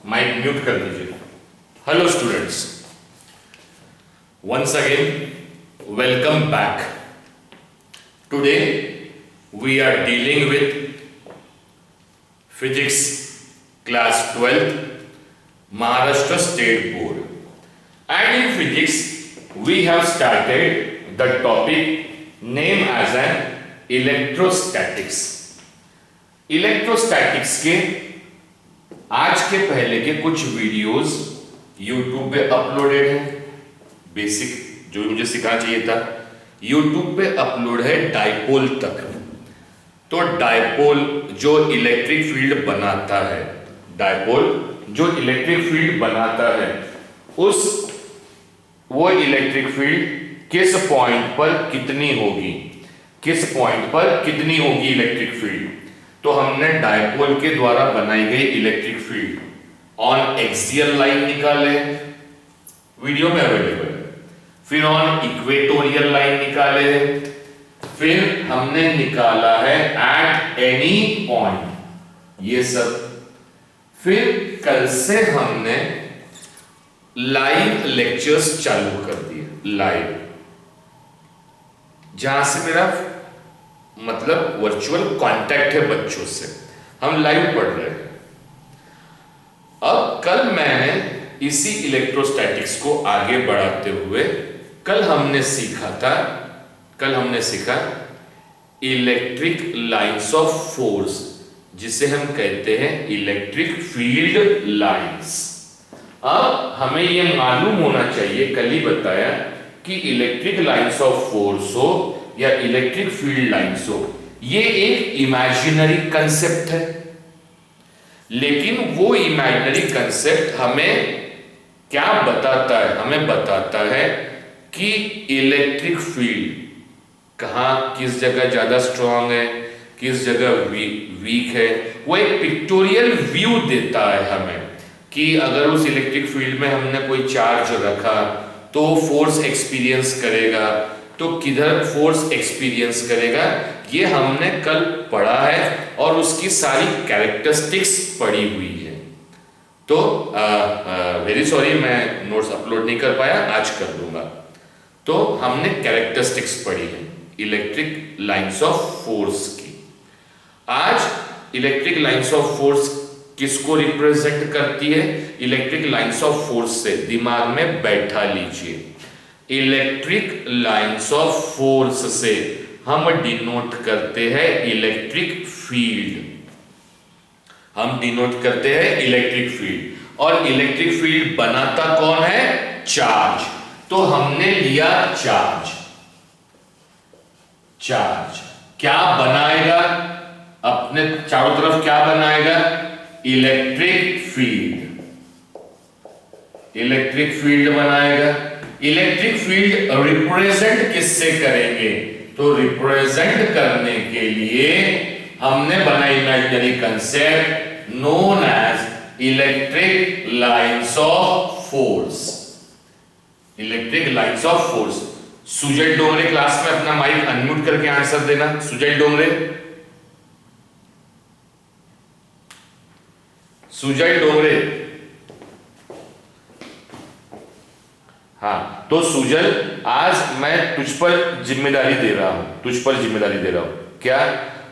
Mic mute कर दीजिए। Hello students, once again welcome back. Today we are dealing with physics class 12th Maharashtra State Board, and in physics we have started the topic named as an electrostatics. Electrostatics के आज के पहले के कुछ videos YouTube पे uploaded है। Basic जो मुझे सिखाना चाहिए था YouTube पे अपलोड है डाइपोल तक। तो डाइपोल जो इलेक्ट्रिक फील्ड बनाता है, डाइपोल जो इलेक्ट्रिक फील्ड बनाता है, वो इलेक्ट्रिक फील्ड किस पॉइंट पर कितनी होगी, किस पॉइंट पर कितनी होगी इलेक्ट्रिक फील्ड। तो हमने डाइपोल के द्वारा बनाई गई electric field on axial line निकाले, वीडियो में अवेलेबल है। फिर ऑन इक्वेटोरियल लाइन निकाले, फिर हमने निकाला है एट एनी पॉइंट, ये सब। फिर कल से हमने लाइव लेक्चर्स चालू कर दिए, लाइव, जहां से मेरा मतलब वर्चुअल कांटेक्ट है बच्चों से, हम लाइव पढ़ रहे हैं। अब कल मैंने इसी इलेक्ट्रोस्टैटिक्स को आगे बढ़ाते हुए कल हमने सीखा इलेक्ट्रिक लाइंस ऑफ फोर्स, जिसे हम कहते हैं इलेक्ट्रिक फील्ड लाइंस। अब हमें यह मालूम होना चाहिए, कल ही बताया, कि इलेक्ट्रिक लाइंस ऑफ फोर्स हो या इलेक्ट्रिक फील्ड लाइंस हो, ये एक इमेजिनरी कंसेप्ट है। लेकिन वो इमेजिनरी कंसेप्ट हमें क्या बताता है? हमें बताता है कि इलेक्ट्रिक फील्ड कहां, किस जगह ज्यादा स्ट्रांग है, किस जगह वीक है। वो एक पिक्टोरियल व्यू देता है हमें कि अगर उस इलेक्ट्रिक फील्ड में हमने कोई चार्ज रखा तो फोर्स एक्सपीरियंस करेगा, तो किधर फोर्स एक्सपीरियंस करेगा, ये हमने कल पढ़ा है और उसकी सारी कैरेक्टरिस्टिक्स पढ़ी हुई है। तो वेरी सॉरी, मैं नोट्स अपलोड नहीं कर पाया, आज कर दूंगा। तो हमने कैरेक्टरिस्टिक्स पढ़ी है इलेक्ट्रिक लाइंस ऑफ फोर्स की। आज इलेक्ट्रिक लाइंस ऑफ फोर्स किसको रिप्रेजेंट करती है? इलेक्ट्रिक लाइंस ऑफ फोर्स से दिमाग में बैठा लीजिए। इलेक्ट्रिक लाइंस ऑफ फोर्स से हम डिनोट करते हैं इलेक्ट्रिक फील्ड, हम डिनोट करते हैं इलेक्ट्रिक फील्ड। और इलेक्ट्रिक फील्ड बनाता कौन है? चार्ज। तो हमने लिया चार्ज। चार्ज क्या बनाएगा? अपने चारों तरफ क्या बनाएगा? इलेक्ट्रिक फील्ड, इलेक्ट्रिक फील्ड बनाएगा। इलेक्ट्रिक फील्ड रिप्रेजेंट किससे करेंगे? तो रिप्रेजेंट करने के लिए हमने बनाई imaginary concept known as electric lines of force, electric lines of force. Sujal Dongre class में अपना माइक अनम्यूट करके आंसर देना। सुजल डोंगरे, सुजल डोंगरे, हाँ। तो सुजल, आज मैं तुझ पर जिम्मेदारी दे रहा हूं, तुझ पर जिम्मेदारी दे रहा हूं। क्या?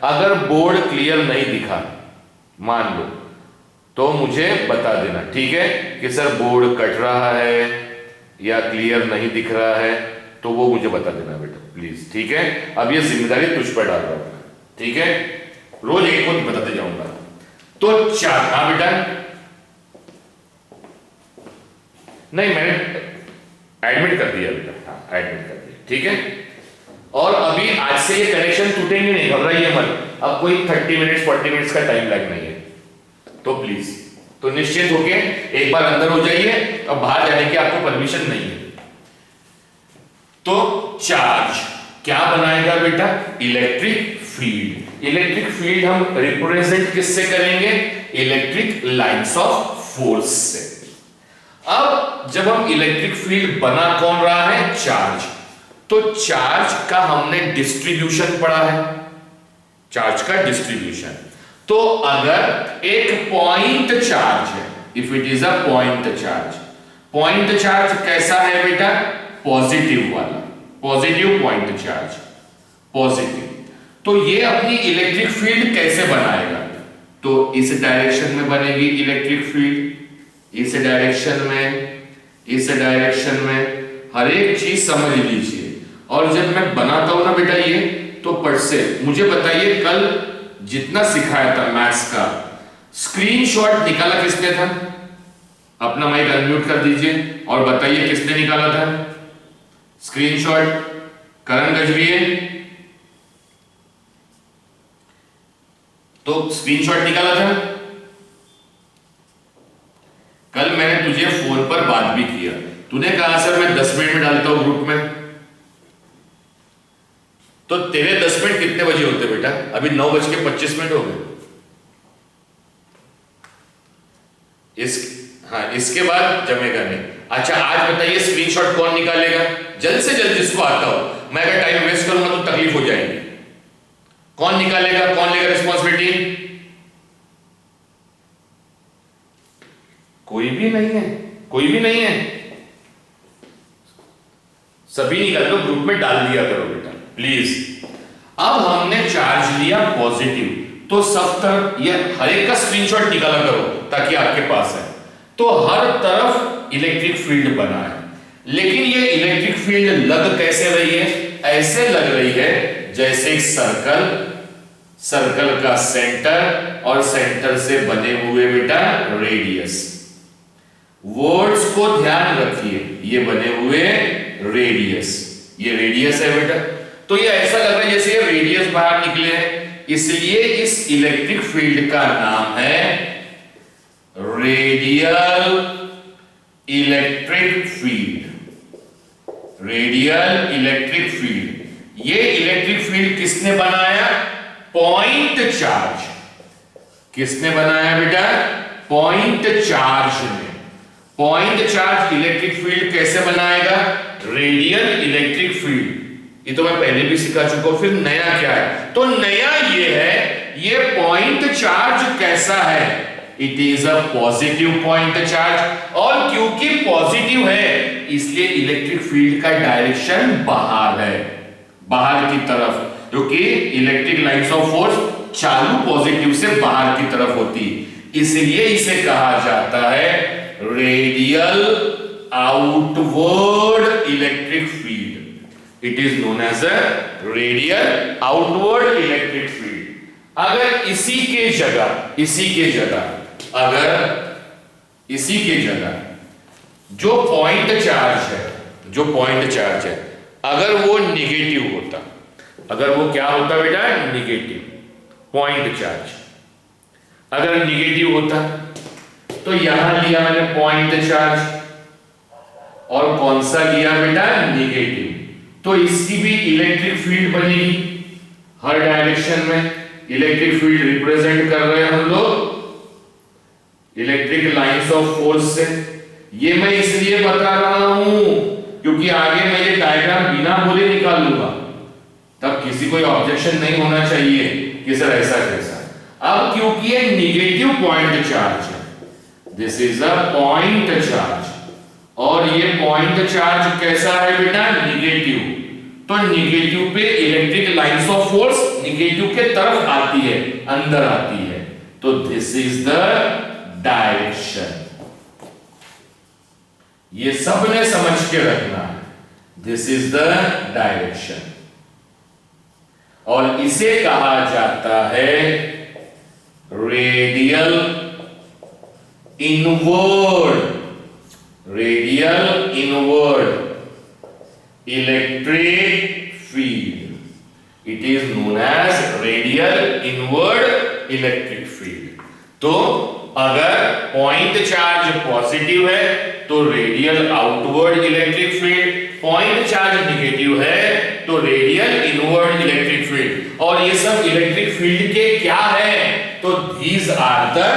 अगर बोर्ड क्लियर नहीं दिखा, मान लो, तो मुझे बता देना, ठीक है, कि सर बोर्ड कट रहा है या क्लियर नहीं दिख रहा है, तो वो मुझे बता देना बेटा प्लीज, ठीक है। अब ये जिम्मेदारी तुझ पर डाल रहा हूं, ठीक है, रोज एक को बताते जाऊंगा। तो चार, हाँ बेटा, नहीं मैंने एडमिट कर दिया बेटा, हाँ एडमिट कर दिया, ठीक है। और अभी आज से ये कनेक्शन टूटेंगे नहीं, घबराइए मत। अब कोई 30 मिनट्स 40 मिनट्स का टाइम लैग नहीं है, तो प्लीज, तो निश्चित होके एक बार अंदर हो जाइए, अब बाहर जाने की आपको परमिशन नहीं है। तो चार्ज क्या बनाएगा बेटा? Electric field. इलेक्ट्रिक फील्ड हम रिप्रेजेंट किससे करेंगे? इलेक्ट्रिक लाइंस ऑफ फोर्स से। अब जब हम इलेक्ट्रिक फील्ड बना कौन रहा है? चार्ज। तो चार्ज का हमने डिस्ट्रीब्यूशन पढ़ा है, चार्ज का डिस्ट्रीब्यूशन। तो अगर एक पॉइंट चार्ज है, if it is a point charge. Point charge कैसा है बेटा? पॉजिटिव वाला, पॉजिटिव पॉइंट चार्ज, पॉजिटिव। तो ये अपनी इलेक्ट्रिक फील्ड कैसे बनाएगा? तो इस डायरेक्शन में बनेगी इलेक्ट्रिक फील्ड, इस डायरेक्शन में, इस डायरेक्शन में, हर एक चीज समझ लीजिए। और जब मैं बनाता हूं ना बेटा ये, तो पट से मुझे बताइए कल जितना सिखाया था मैथ्स का स्क्रीनशॉट निकाला किसने था? अपना माइक अनम्यूट कर दीजिए और बताइए किसने निकाला था स्क्रीनशॉट? करण गजरिए। तो स्क्रीनशॉट निकाला था। कल मैंने तुझे फोन पर बात भी किया, तूने कहा सर मैं 10 मिनट में डालता हूं ग्रुप में। तो तेरे 10 मिनट कितने बजे होते बेटा? अभी 9:25 हो गए। इसके बाद जमेगा नहीं। अच्छा आज बताइए स्क्रीनशॉट कौन निकालेगा? जल्द से जल्द जिसको आता हो। मैं अगर टाइम वेस्ट करूंगा तो तकलीफ हो जाएगी। कौन निकालेगा? कौन लेगा रिस्पॉन्सिबिलिटी? कोई भी नहीं है, कोई भी नहीं है। सभी निकाल दो, ग्रुप में डाल दिया करो बेटा प्लीज। अब हमने चार्ज लिया पॉजिटिव, तो सब तरफ ये हर एक का स्क्रीनशॉट निकाला करो ताकि आपके पास है। तो हर तरफ इलेक्ट्रिक फील्ड बना है, लेकिन ये इलेक्ट्रिक फील्ड लग कैसे रही है? ऐसे लग रही है जैसे एक सर्कल, सर्कल का सेंटर और सेंटर से बने हुए बेटा रेडियस। वर्ड्स को ध्यान रखिए, ये बने हुए रेडियस, ये रेडियस है बेटा। तो ये ऐसा लग रहा है जैसे ये रेडियस बाहर निकले हैं, इसलिए इस इलेक्ट्रिक फील्ड का नाम है radial electric field. Radial electric field. ये इलेक्ट्रिक फील्ड किसने बनाया? Point charge. किसने बनाया बेटा? पॉइंट चार्ज ने। पॉइंट चार्ज इलेक्ट्रिक फील्ड कैसे बनाएगा? Radial electric field. ये तो मैं पहले भी सिखा चुका हूं, फिर नया क्या है? तो नया ये है, ये पॉइंट चार्ज कैसा है? It is a positive point charge. और क्योंकि पॉजिटिव है इसलिए इलेक्ट्रिक फील्ड का डायरेक्शन बाहर है, बाहर की तरफ, क्योंकि इलेक्ट्रिक लाइंस ऑफ फोर्स चालू पॉजिटिव से बाहर की तरफ होती, इसलिए इसे कहा जाता है radial outward electric field. It is known as a radial outward electric field. अगर इसी के जगह जो पॉइंट चार्ज है, अगर वो निगेटिव होता, अगर वो क्या होता बेटा? Negative point charge. अगर निगेटिव होता तो यहां लिया मैंने पॉइंट चार्ज, और कौन सा लिया बेटा? निगेटिव। तो इसकी भी इलेक्ट्रिक फील्ड बनेगी हर डायरेक्शन में। इलेक्ट्रिक फील्ड रिप्रेजेंट कर रहे हैं हम लोग इलेक्ट्रिक लाइंस ऑफ फोर्स से। ये मैं इसलिए बता रहा हूं क्योंकि आगे मैं ये डायग्राम बिना बोले निकाल लूंगा, तब किसी को ऑब्जेक्शन नहीं होना चाहिए कि सर ऐसा कैसा। अब क्योंकि ये निगेटिव पॉइंट चार्ज है, this is a point charge, और ये पॉइंट चार्ज कैसा है बेटा? निगेटिव। तो निगेटिव पे electric lines of force negative के तरफ आती है, अंदर आती है। तो दिस इज द डायरेक्शन। ये सबने समझ के रखना है, दिस इज द डायरेक्शन। और इसे कहा जाता है radial inward electric field. It is known as radial inward electric field. तो अगर पॉइंट चार्ज पॉजिटिव है तो radial outward electric field, point charge negative है तो रेडियल इनवर्ड इलेक्ट्रिक फील्ड। और ये सब इलेक्ट्रिक फील्ड के क्या है? तो these are the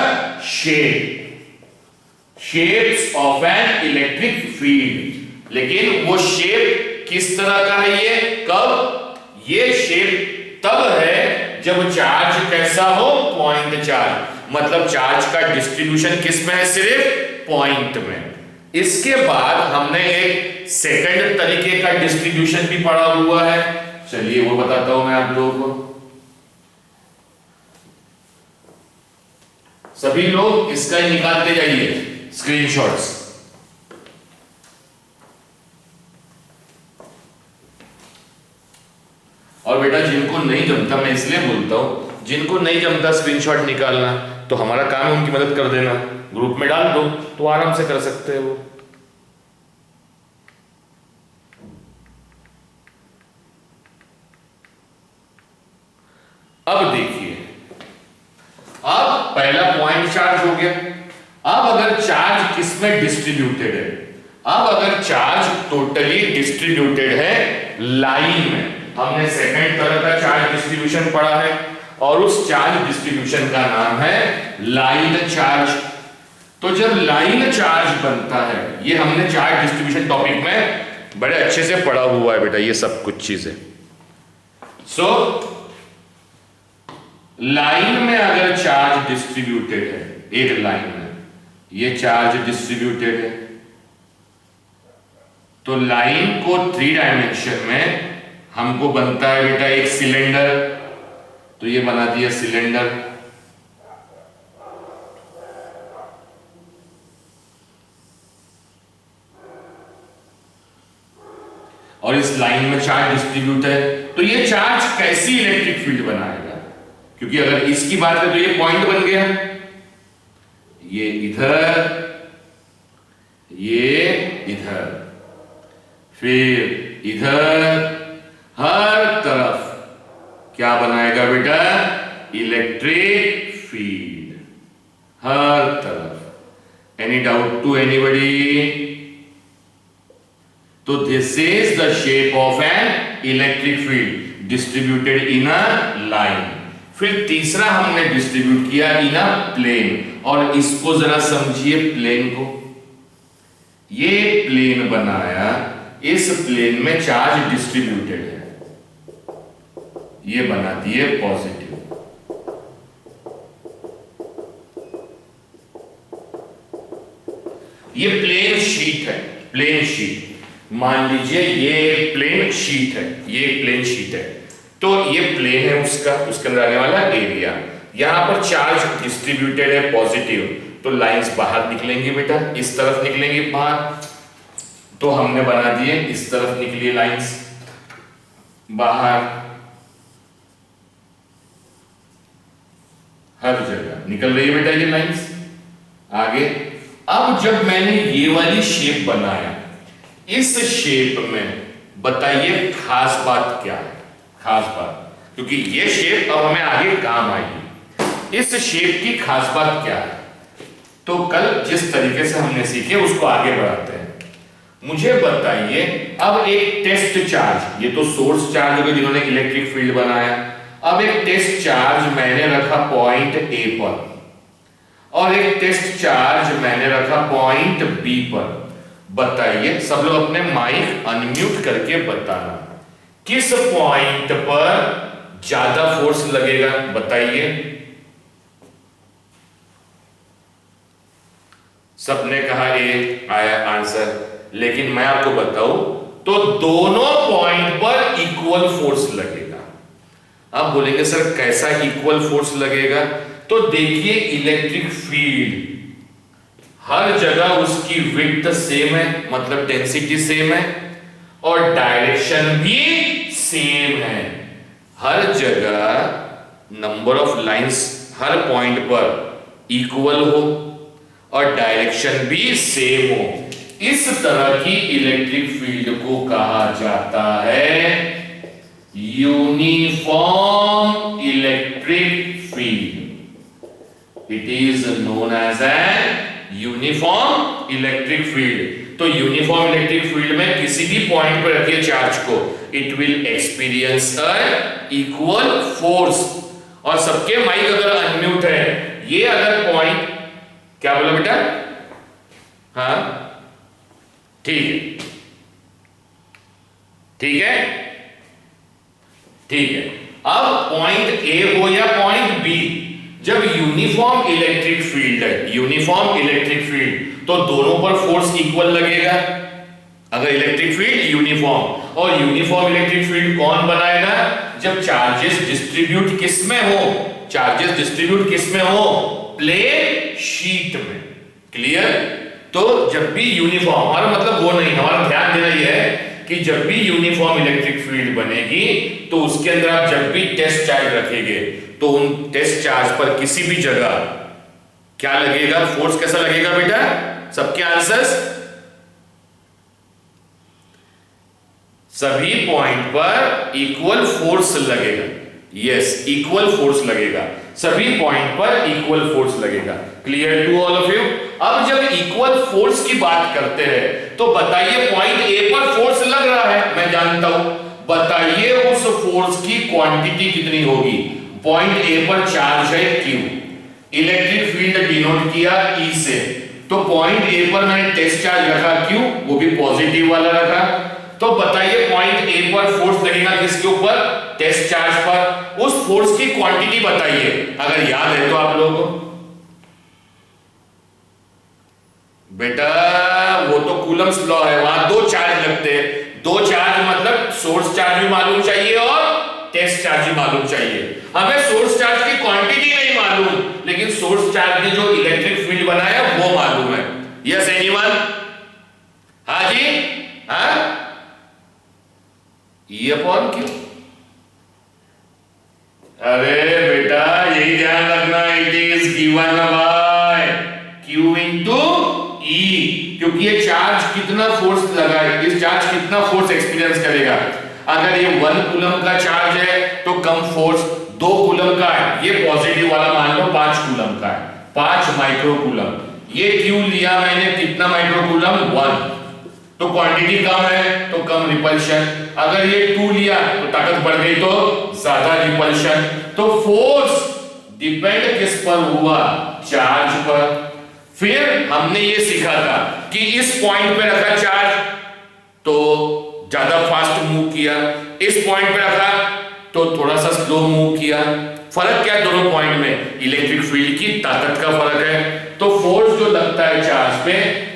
shapes of an electric field। लेकिन वो शेप किस तरह का है? ये कब? ये शेप तब है जब चार्ज कैसा हो, पॉइंट चार्ज, मतलब चार्ज का डिस्ट्रीब्यूशन किस में है, सिर्फ पॉइंट में। इसके बाद हमने एक सेकंड तरीके का डिस्ट्रीब्यूशन भी पढ़ा हुआ है, चलिए वो बताता हूं मैं आप लोगों को। सभी लोग इसका ही निकालते जाइए स्क्रीनशॉट्स। और बेटा जिनको नहीं जमता, मैं इसलिए बोलता हूं, जिनको नहीं जमता स्क्रीनशॉट निकालना, तो हमारा काम है उनकी मदद कर देना, ग्रुप में डाल दो तो आराम से कर सकते हैं वो। अब देखिए, अब पहला पॉइंट चार्ज हो गया। अब अगर चार्ज किसमें डिस्ट्रीब्यूटेड है, अब अगर चार्ज टोटली डिस्ट्रीब्यूटेड है लाइन में, हमने सेकंड तरह का चार्ज डिस्ट्रीब्यूशन पढ़ा है और उस चार्ज डिस्ट्रीब्यूशन का नाम है लाइन चार्ज। तो जब लाइन चार्ज बनता है, ये हमने चार्ज डिस्ट्रीब्यूशन टॉपिक में बड़े अच्छे से पढ़ा हुआ है बेटा, ये सब कुछ चीजें। सो लाइन में अगर चार्ज डिस्ट्रीब्यूटेड है, एक लाइन में ये चार्ज डिस्ट्रीब्यूटेड है, तो लाइन को 3 डायमेंशन में हमको बनता है बेटा एक सिलेंडर, तो ये बना दिया सिलेंडर। और इस लाइन में चार्ज डिस्ट्रीब्यूट है, तो ये चार्ज कैसी इलेक्ट्रिक फील्ड बनाएगा, क्योंकि अगर इसकी बात करें तो ये पॉइंट बन गया, ये इधर, ये इधर, फिर इधर, हर तरफ क्या बनाएगा बेटा, इलेक्ट्रिक फील्ड, हर तरफ। Any doubt to anybody? तो this is the shape of an electric field distributed in a line. फिर तीसरा हमने डिस्ट्रीब्यूट किया इन अ प्लेन, और इसको जरा समझिए प्लेन को। ये प्लेन बनाया, इस प्लेन में चार्ज डिस्ट्रीब्यूटेड है, ये बना दिए पॉजिटिव। ये प्लेन शीट है, प्लेन शीट मान लीजिए, ये प्लेन शीट है, ये प्लेन शीट है, तो ये प्लेन है उसका, उसके अंदर आने वाला एरिया। यहां पर चार्ज डिस्ट्रीब्यूटेड है पॉजिटिव, तो लाइंस बाहर निकलेंगी बेटा, इस तरफ निकलेंगी बाहर, तो हमने बना दिए इस तरफ निकली लाइंस बाहर, हर जगह निकल रही है बेटा ये लाइंस आगे। अब जब मैंने ये वाली शेप बनाया, इस शेप में बताइए खास बात क्या है, खास बात, क्योंकि ये शेप अब हमें आगे काम आएगी। इस शेप की खास बात क्या है, तो कल जिस तरीके से हमने सीखे उसको आगे बढ़ाते हैं। मुझे बताइए, अब एक टेस्ट चार्ज, ये तो सोर्स चार्ज हो गया जिन्होंने इलेक्ट्रिक फील्ड बनाया, अब एक टेस्ट चार्ज मैंने रखा पॉइंट ए पर, और एक टेस्ट चार्ज मैंने रखा पॉइंट बी पर। बताइए, सब लोग अपने माइक अनम्यूट करके बताना, किस पॉइंट पर ज्यादा फोर्स लगेगा, बताइए। सबने कहा ए, आया आंसर, लेकिन मैं आपको बताऊं तो दोनों पॉइंट पर इक्वल फोर्स लगेगा। आप बोलेंगे सर कैसा इक्वल फोर्स लगेगा, तो देखिए इलेक्ट्रिक फील्ड हर जगह उसकी विड्थ सेम है, मतलब डेंसिटी सेम है, और डायरेक्शन भी सेम है। हर जगह number of lines her point पर इक्वल हो और डायरेक्शन भी सेम हो, इस तरह की इलेक्ट्रिक फील्ड को कहा जाता है uniform electric field. It is known as an uniform electric field. तो यूनिफॉर्म इलेक्ट्रिक फील्ड में किसी भी पॉइंट पर रखिए चार्ज को, it will experience a equal force. और सबके माइक अगर अनम्यूट है, ये अगर पॉइंट, क्या बोला बेटा, हाँ ठीक है, ठीक है, ठीक है। अब पॉइंट ए हो या पॉइंट बी, जब यूनिफॉर्म इलेक्ट्रिक फील्ड है, यूनिफॉर्म इलेक्ट्रिक फील्ड, तो दोनों पर फोर्स इक्वल लगेगा। अगर इलेक्ट्रिक फील्ड यूनिफॉर्म, और यूनिफॉर्म इलेक्ट्रिक फील्ड कौन बनाएगा? जब चार्जेस डिस्ट्रीब्यूट किस में हो, चार्जेस डिस्ट्रीब्यूट किस में हो? प्लेन शीट में। क्लियर? तो जब भी यूनिफॉर्म, हमारा मतलब वो नहीं, हमारा ध्यान देना यह है कि जब भी यूनिफॉर्म इलेक्ट्रिक फील्ड बनेगी तो उसके अंदर आप जब भी टेस्ट चार्ज रखेंगे तो उन टेस्ट चार्ज पर किसी भी जगह क्या लगेगा? फोर्स कैसा लगेगा बेटा? सबके आंसर्स? सभी पॉइंट पर इक्वल फोर्स लगेगा। यस, इक्वल फोर्स लगेगा, सभी पॉइंट पर इक्वल फोर्स लगेगा। Clear to all of you? अब जब इक्वल फोर्स की बात करते हैं तो बताइए पॉइंट ए पर फोर्स लग रहा है, मैं जानता हूं, बताइए उस फोर्स की क्वांटिटी कितनी होगी? पॉइंट ए पर चार्ज है Q, इलेक्ट्रिक फील्ड डिनोट किया E से, तो पॉइंट ए पर मैंने टेस्ट चार्ज रखा Q, वो भी पॉजिटिव वाला रखा, तो बताइए पॉइंट ए पर फोर्स लगेगा किसके ऊपर? टेस्ट चार्ज पर। उस फोर्स की क्वांटिटी बताइए, अगर याद है तो आप लोगों को। बेटा वो तो कूलम्स लॉ है, वहां दो चार्ज लगते हैं, दो चार्ज मतलब सोर्स चार्ज भी मालूम चाहिए और टेस्ट चार्ज भी मालूम चाहिए। हमें सोर्स चार्ज की क्वांटिटी नहीं मालूम, लेकिन सोर्स चार्ज ने जो इलेक्ट्रिक फील्ड बनाया वो मालूम है। Yes anyone? हाँ जी, हाँ? E upon Q। अरे बेटा यही ध्यान रखना, it is given bye Q into E, क्योंकि ये चार्ज कितना फोर्स लगा है, इस चार्ज कितना फोर्स एक्सपीरियंस करेगा। अगर ये 1 कूलम का चार्ज है तो कम फोर्स, 2 कूलम का है, ये पॉजिटिव वाला मान लो 5 कूलम का है, 5 माइक्रो कूलम। ये Q लिया मैंने कितना माइक्रो कूलम? 1, तो क्वांटिटी कम है तो कम रिपल्शन। अगर ये 2 लिया तो ताकत बढ़ गई तो ज्यादा रिपल्शन। तो फोर्स डिपेंड किस पर हुआ? चार्ज पर। फिर हमने ये सीखा था कि इस पॉइंट पे रखा चार्ज तो ज्यादा फास्ट मूव किया, इस पॉइंट पे रखा तो थोड़ा सा स्लो मूव किया। फर्क क्या है दोनों पॉइंट में? इलेक्ट्रिक फील्ड की ताकत का फर्क है। तो फोर्स जो लगता है चार्ज पे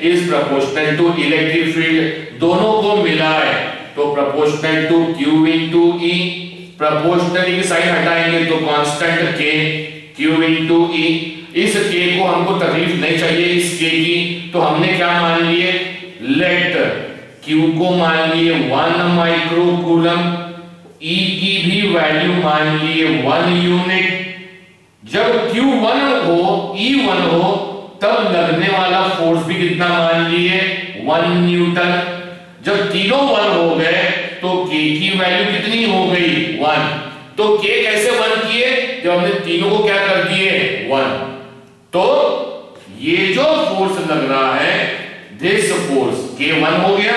is proportional to electric field, दोनों को मिलाए तो proportional to Q into E। Proportional की साइन हटाएंगे तो constant K, Q into E। इस K को हमको तकलीफ नहीं चाहिए इस K की, तो हमने क्या मान लिए? लेट Q को मान लिए 1 माइक्रो कूलम, E की भी वैल्यू मान लिए 1 यूनिट। जब Q 1 हो, E 1 हो, तब लगने वाला फोर्स भी कितना मान लिए? 1 न्यूटन। जब तीनों 1 हो गए तो K की वैल्यू कितनी हो गई? 1। तो K कैसे 1 किए? जब हमने तीनों को क्या कर दिए? 1। तो ये जो फोर्स लग रहा है, दिस फोर्स K1 हो गया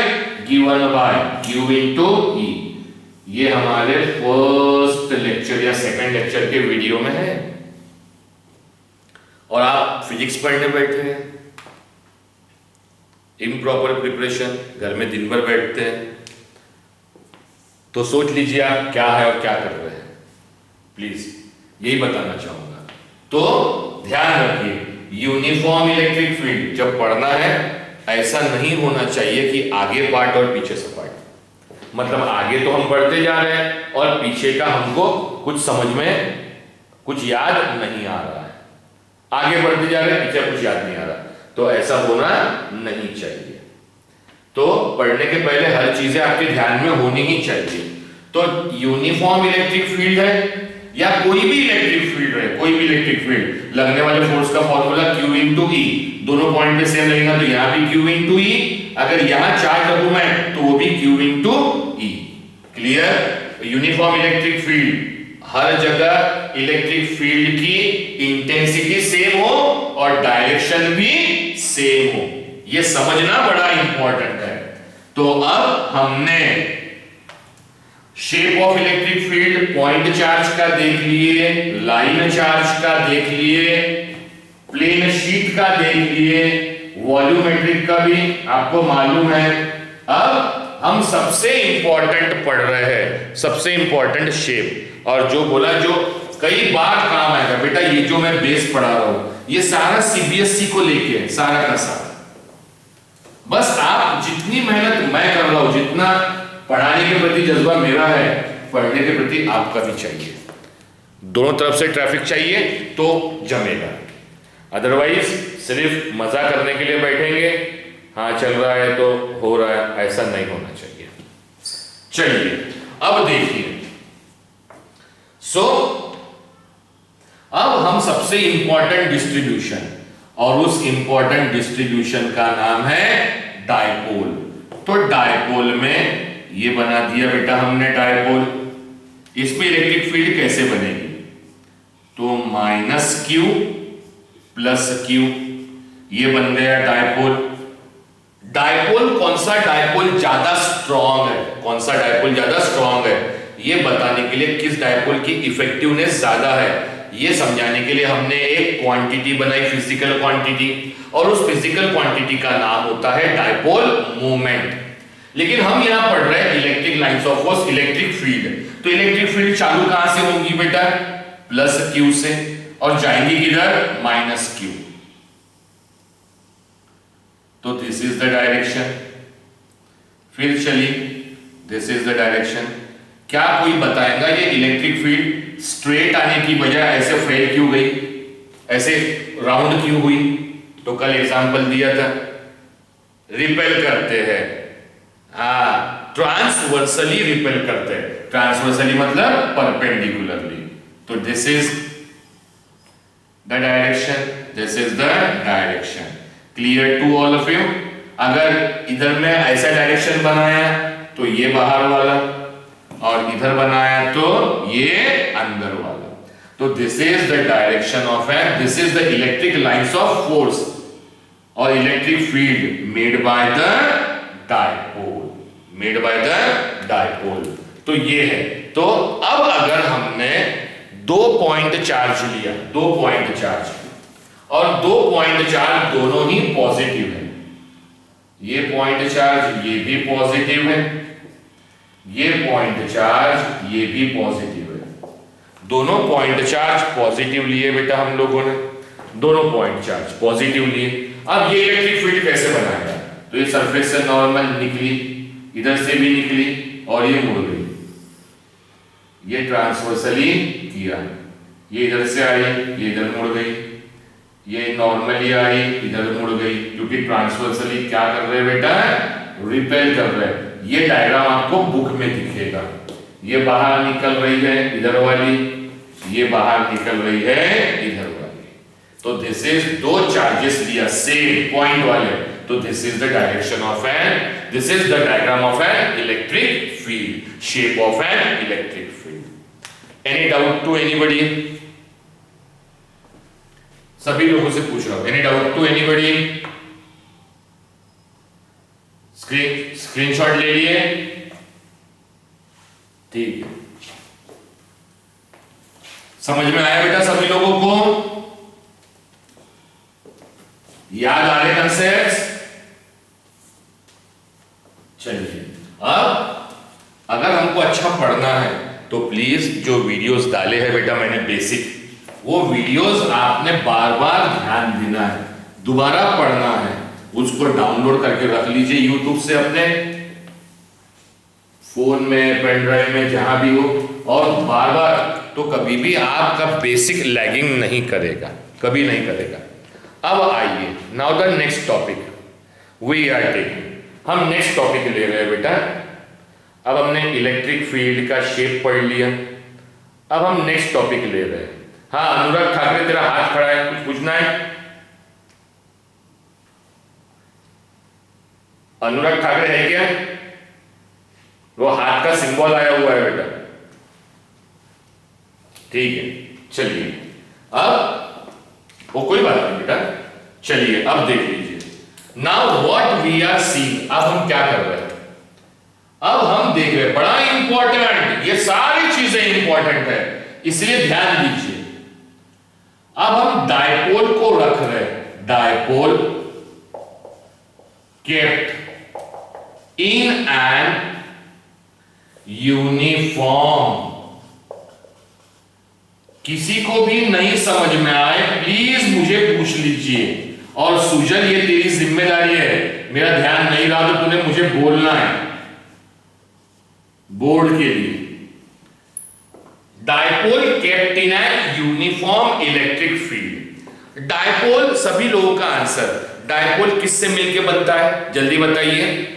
given by Q into E। ये हमारे फर्स्ट लेक्चर या सेकंड लेक्चर के वीडियो में है, और आप फिजिक्स पढ़ने बैठे हैं, इम्प्रॉपर प्रिपरेशन, घर में दिन भर बैठते हैं, तो सोच लीजिए आप क्या है और क्या कर रहे हैं। प्लीज यही बताना चाहूंगा। तो ध्यान रखिए, यूनिफॉर्म इलेक्ट्रिक फील्ड जब पढ़ना है, ऐसा नहीं होना चाहिए कि आगे पार्ट और पीछे से पार्ट, मतलब आगे तो हम बढ़ते जा रहे हैं और पीछे का हमको कुछ समझ में कुछ याद नहीं आ रहा है, आगे बढ़ते जा रहे हैं पीछे कुछ याद नहीं आ रहा, तो ऐसा होना नहीं चाहिए। तो पढ़ने के पहले हर चीजें आपके ध्यान में होनी ही चाहिए। तो यूनिफॉर्म इलेक्ट्रिक फील्ड है या कोई भी इलेक्ट्रिक फील्ड है, कोई भी इलेक्ट्रिक फील्ड, लगने वाले फोर्स का फॉर्मूला Q इंटू E, दोनों पॉइंट पे सेम लगेगा, तो यहां भी Q इंटू E, अगर यहां चार्ज रखूं मैं तो वो भी Q into E। Clear? Uniform electric field, हर जगह इलेक्ट्रिक फील्ड की इंटेंसिटी सेम हो और डायरेक्शन भी सेम हो, ये समझना बड़ा इंपॉर्टेंट है। तो अब हमने shape of electric field, point charge का देख लिए, लाइन चार्ज का देख लिए, प्लेन शीट का देख लिए, वॉल्यूमेट्रिक का भी आपको मालूम है। अब हम सबसे इंपॉर्टेंट पढ़ रहे हैं, सबसे इंपॉर्टेंट शेप। और जो बोला जो कई बार काम आएगा बेटा, ये जो मैं बेस पढ़ा रहा हूं ये सारा सीबीएसई को लेके है, सारा का सारा। बस आप जितनी मेहनत मैं कर रहा हूं, जितना पढ़ाने के प्रति जज्बा मेरा है, पढ़ने के प्रति आपका भी चाहिए। दोनों तरफ से ट्रैफिक चाहिए तो जमेगा, अदरवाइज सिर्फ मजा करने के लिए बैठेंगे, हाँ चल रहा है तो हो रहा है, ऐसा नहीं होना चाहिए। चलिए अब देखिए, अब हम सबसे इंपॉर्टेंट डिस्ट्रीब्यूशन, और उस इंपॉर्टेंट डिस्ट्रीब्यूशन का नाम है डायपोल। तो डायपोल में ये बना दिया बेटा हमने डायपोल, इसमें इलेक्ट्रिक फील्ड कैसे बनेगी, तो -q + q, ये बन गया डायपोल। डायपोल कौन सा डायपोल ज्यादा स्ट्रॉन्ग है, कौन सा डायपोल ज्यादा स्ट्रॉन्ग है, ये बताने के लिए किस डायपोल की इफेक्टिवनेस ज्यादा है, ये समझाने के लिए हमने एक क्वांटिटी बनाई, फिजिकल क्वांटिटी, और उस फिजिकल क्वांटिटी का नाम होता है डायपोल मोमेंट। लेकिन हम यहां पढ़ रहे हैं electric lines of force, electric field. तो इलेक्ट्रिक फील्ड चालू कहां से होंगी बेटा, +q से, और जाएंगी किधर, -q। तो दिस इज द डायरेक्शन। फिर चलिए, दिस इज द डायरेक्शन। क्या कोई बताएगा ये इलेक्ट्रिक फील्ड स्ट्रेट आने की बजाय ऐसे फैल क्यों गई, ऐसे राउंड क्यों हुई? तो कल एग्जांपल दिया था, रिपेल करते हैं, हाँ ट्रांसवर्सली रिपेल करते हैं। ट्रांसवर्सली मतलब परपेंडिकुलरली। तो this is the direction, this is the direction. Clear to all of you? अगर इधर में ऐसा डायरेक्शन बनाया तो ये बाहर वाला, और इधर बनाया तो ये अंदर वाला। तो this is the direction of N, this is the electric lines of force और electric field made by the dipole, made by the dipole. तो ये है। तो अब अगर हमने 2 पॉइंट चार्ज लिया, 2 पॉइंट चार्ज, और 2 पॉइंट चार्ज दोनों ही पॉजिटिव है, ये पॉइंट चार्ज ये भी पॉजिटिव है, ये पॉइंट चार्ज ये भी पॉजिटिव है, दोनों पॉइंट चार्ज पॉजिटिव लिए बेटा हम लोगों ने, दोनों पॉइंट चार्ज पॉजिटिव लिए। अब ये इलेक्ट्रिक फील्ड कैसे बनाया, तो ये सरफेस से नॉर्मल निकली, इधर से भी निकली और ये मुड़ गई, ये ट्रांसवर्सली किया, ये इधर से आई, ये इधर मुड़ गई, ये नॉर्मली आई, इधर मुड़ गई, क्योंकि ट्रांसवर्सली क्या कर रहे हैं बेटा, रिपेल कर रहे हैं। ये डायग्राम आपको बुक में दिखेगा, ये बाहर निकल रही है इधर वाली, ये बाहर निकल रही है इधर वाली। तो दिस इज 2 चार्जेस लिया सेम पॉइंट वाले, तो this is the direction of N, this is the diagram of an electric field, shape of an electric field. Any doubt to anybody? सभी लोगों से पूछ रहा हूं, any doubt to anybody? Screenshot ले लिए? ठीक है, समझ में आया बेटा सभी लोगों को? याद आ रहे कंसेप्ट्स? चलिए, अब अगर हमको अच्छा पढ़ना है तो प्लीज जो वीडियोस डाले हैं बेटा मैंने बेसिक, वो वीडियोस आपने बार बार ध्यान देना है, दोबारा पढ़ना है, उसको डाउनलोड करके रख लीजिए यूट्यूब से, अपने फोन में, पेन ड्राइव में, जहां भी हो, और बार बार, तो कभी भी आपका बेसिक लैगिंग नहीं करेगा, कभी नहीं करेगा। अब आइए, now the next topic we are taking, हम नेक्स्ट टॉपिक ले रहे हैं बेटा। अब हमने इलेक्ट्रिक फील्ड का शेप पढ़ लिया, अब हम नेक्स्ट टॉपिक ले रहे हैं। हाँ अनुराग ठाकरे तेरा हाथ खड़ा है, कुछ पूछना है? अनुराग ठाकरे है क्या? वो हाथ का सिंबल आया हुआ है बेटा, ठीक है। चलिए अब वो कोई बात नहीं बेटा, चलिए अब देख लीजिए। Now what we are seeing, अब हम क्या कर रहे हैं, अब हम देख रहे हैं, बड़ा इंपॉर्टेंट, ये सारी चीजें इंपॉर्टेंट है, इसलिए ध्यान दीजिए। अब हम डायपोल को रख रहे हैं, dipole kept in an uniform किसी को भी नहीं समझ में आए प्लीज मुझे पूछ लीजिए। और सुजल ये तेरी जिम्मेदारी है, मेरा ध्यान नहीं रहा तो तूने मुझे बोलना है बोर्ड के लिए। Dipole kept in an uniform electric field. Dipole सभी लोगों का आंसर। डायपोल किससे मिलकर बनता है, जल्दी बताइए।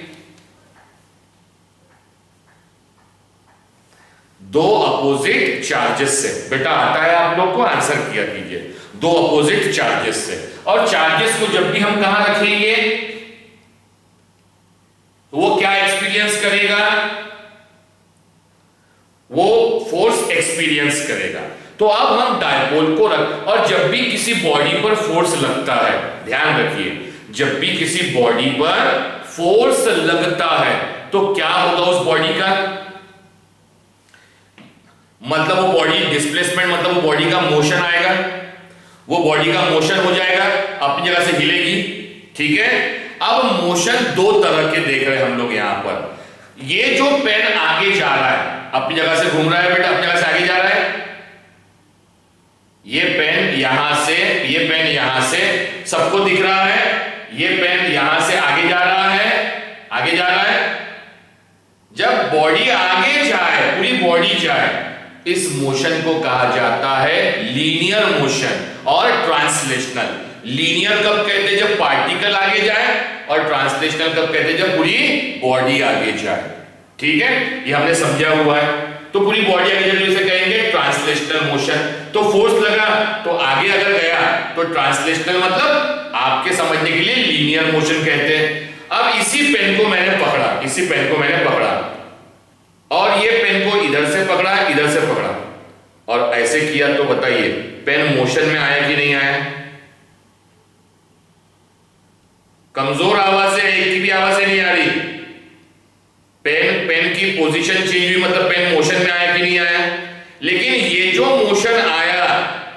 दो अपोजिट चार्जेस से। बेटा आता है आप लोग को, आंसर किया कीजिए। दो अपोजिट चार्जेस से। और चार्जेस को जब भी हम कहां रखेंगे तो वो क्या एक्सपीरियंस करेगा, वो फोर्स एक्सपीरियंस करेगा। तो अब हम डायपोल को रख, और जब भी किसी बॉडी पर फोर्स लगता है, ध्यान रखिए, जब भी किसी बॉडी पर फोर्स लगता है तो क्या होगा उस बॉडी का, मतलब वो बॉडी डिस्प्लेसमेंट, मतलब वो बॉडी का मोशन आएगा, वो बॉडी का मोशन हो जाएगा, अपनी जगह से हिलेगी। ठीक है, अब मोशन दो तरह के देख रहे हैं हम लोग यहां पर। ये जो पेन आगे जा रहा है, अपनी जगह से घूम रहा है बेटा, अपनी जगह से आगे जा रहा है। ये पेन यहां से, ये पेन यहां से, सबको दिख रहा है। ये पेन यहां से आगे जा रहा है, आगे जा रहा है। जब बॉडी आगे जाए, पूरी बॉडी जाए, इस मोशन को कहा जाता है लीनियर मोशन और ट्रांसलेशनल। लीनियर कब कहते हैं, जब पार्टिकल आगे जाए, और ट्रांसलेशनल कब कहते हैं, जब पूरी बॉडी आगे जाए। ठीक है, ये हमने समझा हुआ है। तो पूरी बॉडी आगे जाए तो इसे कहेंगे ट्रांसलेशनल मोशन। तो फोर्स लगा तो आगे अगर गया तो ट्रांसलेशनल, मतलब आपके समझने के लिए लीनियर मोशन कहते हैं। अब इसी पेन को मैंने पकड़ा, इसी पेन को मैंने पकड़ा, और ये पेन को इधर से पकड़ा, इधर से पकड़ा, और ऐसे किया, तो बताइए पेन मोशन में आया कि नहीं आया। कमजोर आवाज है, एक की भी आवाज नहीं आ रही। पेन की पोजीशन चेंज हुई, मतलब पेन मोशन में आया कि नहीं आया। लेकिन ये जो मोशन आया,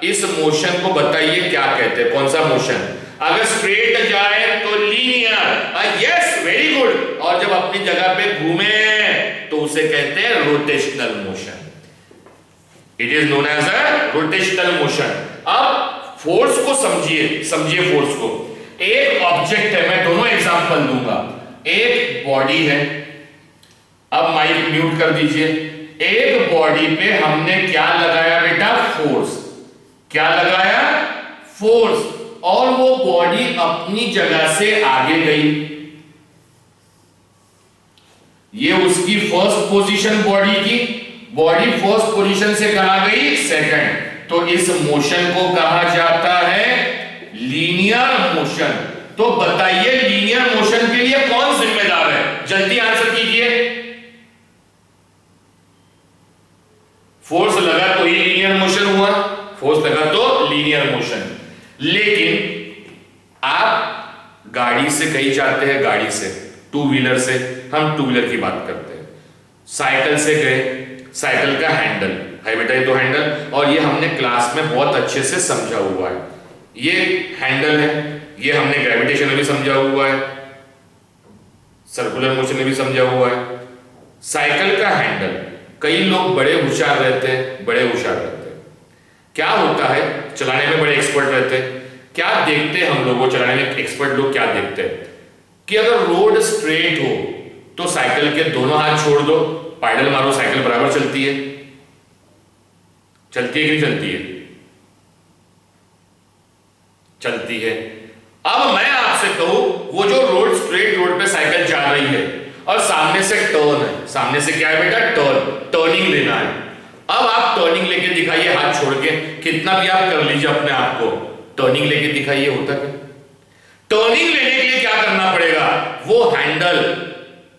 इस मोशन को बताइए क्या कहते हैं, कौन सा मोशन। अगर स्ट्रेट जाए तो लीनियर, यस वेरी गुड, और जब अपनी जगह पे घूमे तो उसे कहते हैं rotational motion. It is known as a rotational motion. अब फोर्स को समझिए, समझिए फोर्स को। एक ऑब्जेक्ट है, मैं दोनों एग्जांपल दूंगा। एक बॉडी है, अब माइक म्यूट कर दीजिए। एक बॉडी पे हमने क्या लगाया बेटा, फोर्स। क्या लगाया, फोर्स, और वो बॉडी अपनी जगह से आगे गई। ये उसकी फर्स्ट पोजीशन बॉडी की, बॉडी फर्स्ट पोजीशन से कहां गई, सेकंड। तो इस मोशन को कहा जाता है लीनियर मोशन। तो बताइए लीनियर मोशन के लिए कौन जिम्मेदार है, जल्दी आंसर कीजिए। फोर्स लगा तो ही लीनियर मोशन हुआ, फोर्स लगा तो लीनियर मोशन। लेकिन आप गाड़ी से कहीं जाते हैं, गाड़ी से, टू व्हीलर से, हम टू व्हीलर की बात करते हैं। साइकिल से गए, साइकिल का हैंडल है बेटा, ये तो हैंडल, और ये हमने क्लास में बहुत अच्छे से समझा हुआ है। ये हैंडल है, ये हमने ग्रेविटेशन में भी समझा हुआ है, सर्कुलर मोशन में भी समझा हुआ है। साइकिल का हैंडल, कई लोग बड़े होशियार रहते हैं, बड़े होशियार रहते हैं। क्या होता है, चलाने में बड़े एक्सपर्ट रहते हैं। क्या देखते हैं हम लोगों, चलाने में एक्सपर्ट लोग क्या देखते हैं कि अगर रोड स्ट्रेट हो तो साइकिल के दोनों हाथ छोड़ दो, पैडल मारो, साइकिल बराबर चलती है। चलती है कि नहीं चलती है, चलती है। अब मैं आपसे कहूं, वो जो रोड, स्ट्रेट रोड पे साइकिल जा रही है और सामने से टर्न है, सामने से क्या है बेटा, टर्निंग लेना है। अब आप टर्निंग लेके दिखाइए, हाथ छोड़ के, कितना भी आप कर लीजिए अपने आप को, टर्निंग लेके दिखाइए, होता क्या। टर्निंग लेने के लिए क्या करना पड़ेगा, वो हैंडल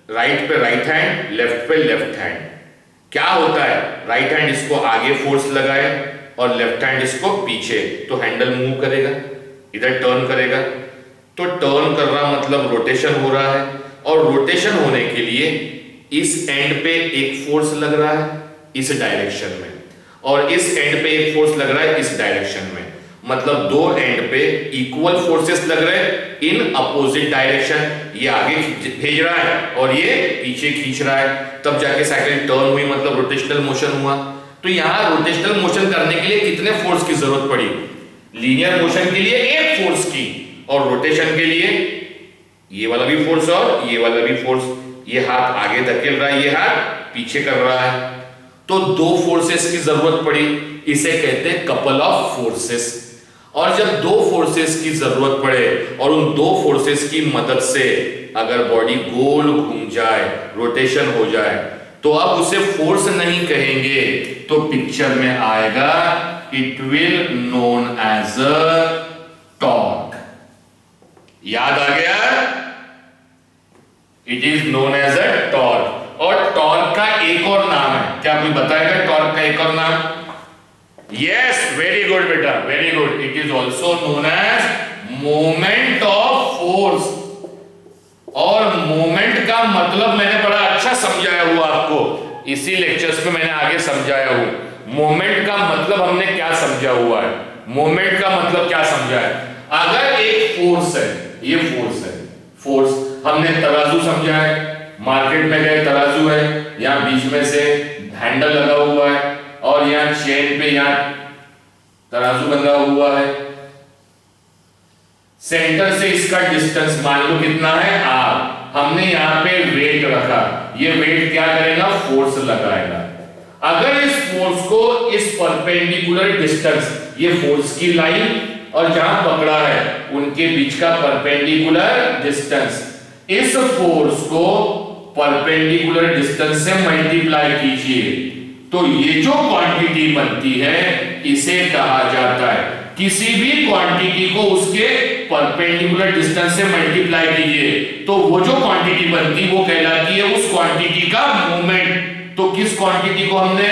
राइट पे राइट हैंड, लेफ्ट पे लेफ्ट हैंड। क्या होता है, राइट हैंड इसको आगे फोर्स लगाए और लेफ्ट हैंड इसको पीछे, तो हैंडल मूव करेगा, इधर टर्न करेगा। तो टर्न कर रहा मतलब रोटेशन हो रहा है, और रोटेशन होने के लिए इस एंड पे एक फोर्स लग रहा है इस डायरेक्शन में, और इस एंड पे एक फोर्स लग रहा है इस डायरेक्शन में। मतलब दो एंड पे इक्वल फोर्सेस लग रहे हैं इन अपोजिट डायरेक्शन। ये आगे भेज रहा है और ये पीछे खींच रहा है, तब जाके साइकिल टर्न हुई, मतलब रोटेशनल मोशन हुआ। तो यहां रोटेशनल मोशन करने के लिए कितने फोर्स की जरूरत पड़ी? लीनियर मोशन के लिए एक फोर्स की, और रोटेशन के लिए ये वाला भी फोर्स और ये वाला भी फोर्स। ये हाथ आगे धकेल रहा है, ये हाथ पीछे कर रहा है, तो दो फोर्सेस की जरूरत पड़ी। इसे कहते हैं कपल ऑफ फोर्सेस। और जब दो फोर्सेस की जरूरत पड़े और उन दो फोर्सेस की मदद से अगर बॉडी गोल घूम जाए, रोटेशन हो जाए, तो अब उसे फोर्स नहीं कहेंगे, तो पिक्चर में आएगा it will known as a torque. याद आ गया? It is known as a torque. और टॉर्क का एक और नाम है, क्या कोई बताएगा टॉर्क का एक और नाम? यस, वेरी गुड बेटा, very good. It is also known as moment of force. और मोमेंट का मतलब मैंने बड़ा अच्छा समझाया हुआ आपको, इसी लेक्चर्स में मैंने आगे समझाया हूं। मोमेंट का मतलब हमने क्या समझा हुआ है? मोमेंट का मतलब क्या समझा है? अगर एक फोर्स है, ये फोर्स है, फोर्स हमने तराजू समझा है, मार्केट में गए तराजू है, यहां बीच में से हैंडल लगा हुआ है और यहां चेन पे यहां तराजू बंधा हुआ है। सेंटर से इसका डिस्टेंस मान लो कितना है, r। हमने यहां पे वेट रखा, ये वेट क्या करेगा? फोर्स लगाएगा। अगर इस फोर्स को इस परपेंडिकुलर डिस्टेंस, ये फोर्स की लाइन और जहां पकड़ा है उनके बीच का परपेंडिकुलर डिस्टेंस, इस फोर्स को परपेंडिकुलर डिस्टेंस से मल्टीप्लाई कीजिए, तो ये जो क्वांटिटी बनती है इसे कहा जाता है, किसी भी क्वांटिटी को उसके परपेंडिकुलर डिस्टेंस से मल्टीप्लाई कीजिए तो वो जो क्वांटिटी बनती वो कहलाती है उस क्वांटिटी का मोमेंट। तो किस क्वांटिटी को हमने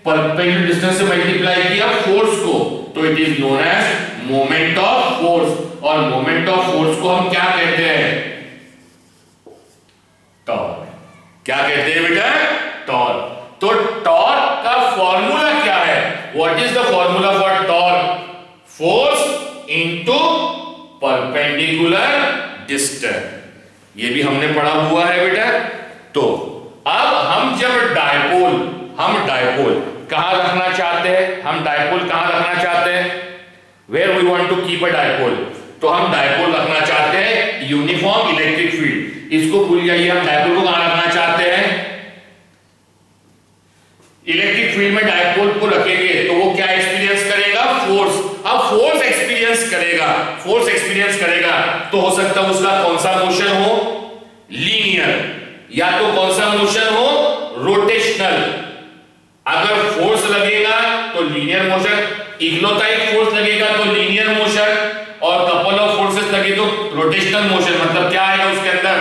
परपेंडिकुलर डिस्टेंस से मल्टीप्लाई किया? फोर्स को, तो it is known as moment of force. और मोमेंट ऑफ फोर्स को हम क्या कहते हैं? टॉर्क। क्या कहते हैं बेटा? टॉर्क। तो टॉर्क का फॉर्मूला क्या है? What is the formula for torque? Force into perpendicular distance. ये भी हमने पढ़ा हुआ है बेटा। तो अब हम जब डायपोल कहां रखना चाहते हैं? हम डायपोल कहां रखना चाहते हैं? Where we want to keep a dipole, तो हम डायपोल रखना चाहते हैं यूनिफॉर्म इलेक्ट्रिक फील्ड। इसको भूल जाइए, हम डायपोल को कहां रखना चाहते हैं? इलेक्ट्रिक फील्ड में डायपोल को रखेंगे तो वो क्या एक्सपीरियंस करेगा? फोर्स। अब फोर्स एक्सपीरियंस करेगा तो हो सकता है उसका कौन सा मोशन हो? लीनियर, या तो कौन सा मोशन हो? रोटेशनल। अगर फोर्स लगेगा तो लीनियर मोशन, इकलौता एक फोर्स लगेगा तो लीनियर मोशन, और कपल ऑफ फोर्सेस लगे तो रोटेशनल मोशन। मतलब क्या आएगा उसके अंदर?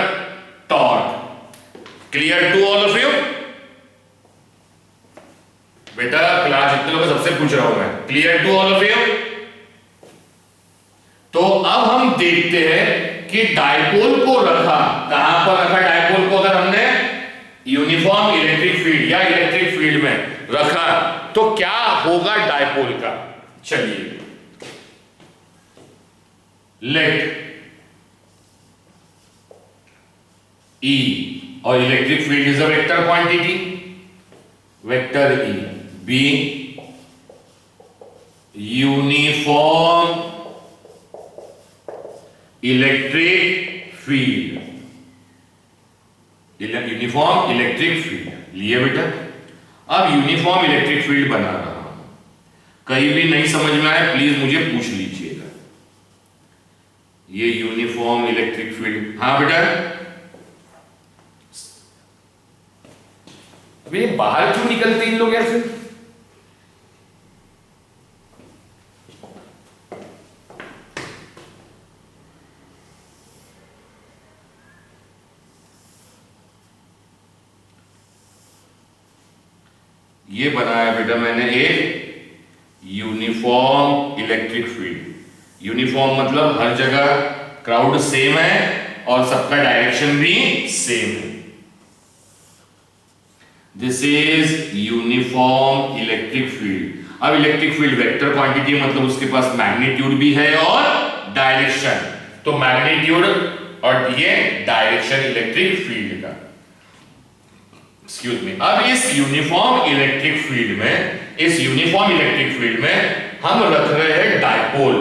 Torque. Clear to all of you? बेटा क्लास जितने लोग सबसे पूछ रहा हूं मैं, clear to all of you? तो अब हम देखते हैं कि डायपोल को रखा, कहां पर रखा डायपोल को? अगर हमने यूनिफॉर्म इलेक्ट्रिक फील्ड या इलेक्ट्रिक फील्ड में रखा तो क्या होगा डायपोल का? चलिए, लेट E, और electric field is a vector quantity, vector E be uniform electric field, uniform electric field लिए बेटा। अब यूनिफॉर्म इलेक्ट्रिक फील्ड बना रहा हूं, कहीं भी नहीं समझ में आए प्लीज मुझे पूछ लीजिएगा। ये यूनिफॉर्म इलेक्ट्रिक फील्ड, हाँ बेटा। अबे बाहर क्यों निकलते इन लोग ऐसे? ये बनाया बेटा मैंने एक यूनिफॉर्म इलेक्ट्रिक फील्ड। यूनिफॉर्म मतलब हर जगह क्राउड सेम है और सबका डायरेक्शन भी सेम है। This is uniform electric field. अब इलेक्ट्रिक फील्ड वेक्टर क्वांटिटी मतलब उसके पास मैग्नीट्यूड भी है और डायरेक्शन। तो मैग्नीट्यूड और ये डायरेक्शन इलेक्ट्रिक फील्ड का। एक्सक्यूज मी, अब इस यूनिफॉर्म इलेक्ट्रिक फील्ड में हम रख रहे हैं डायपोल।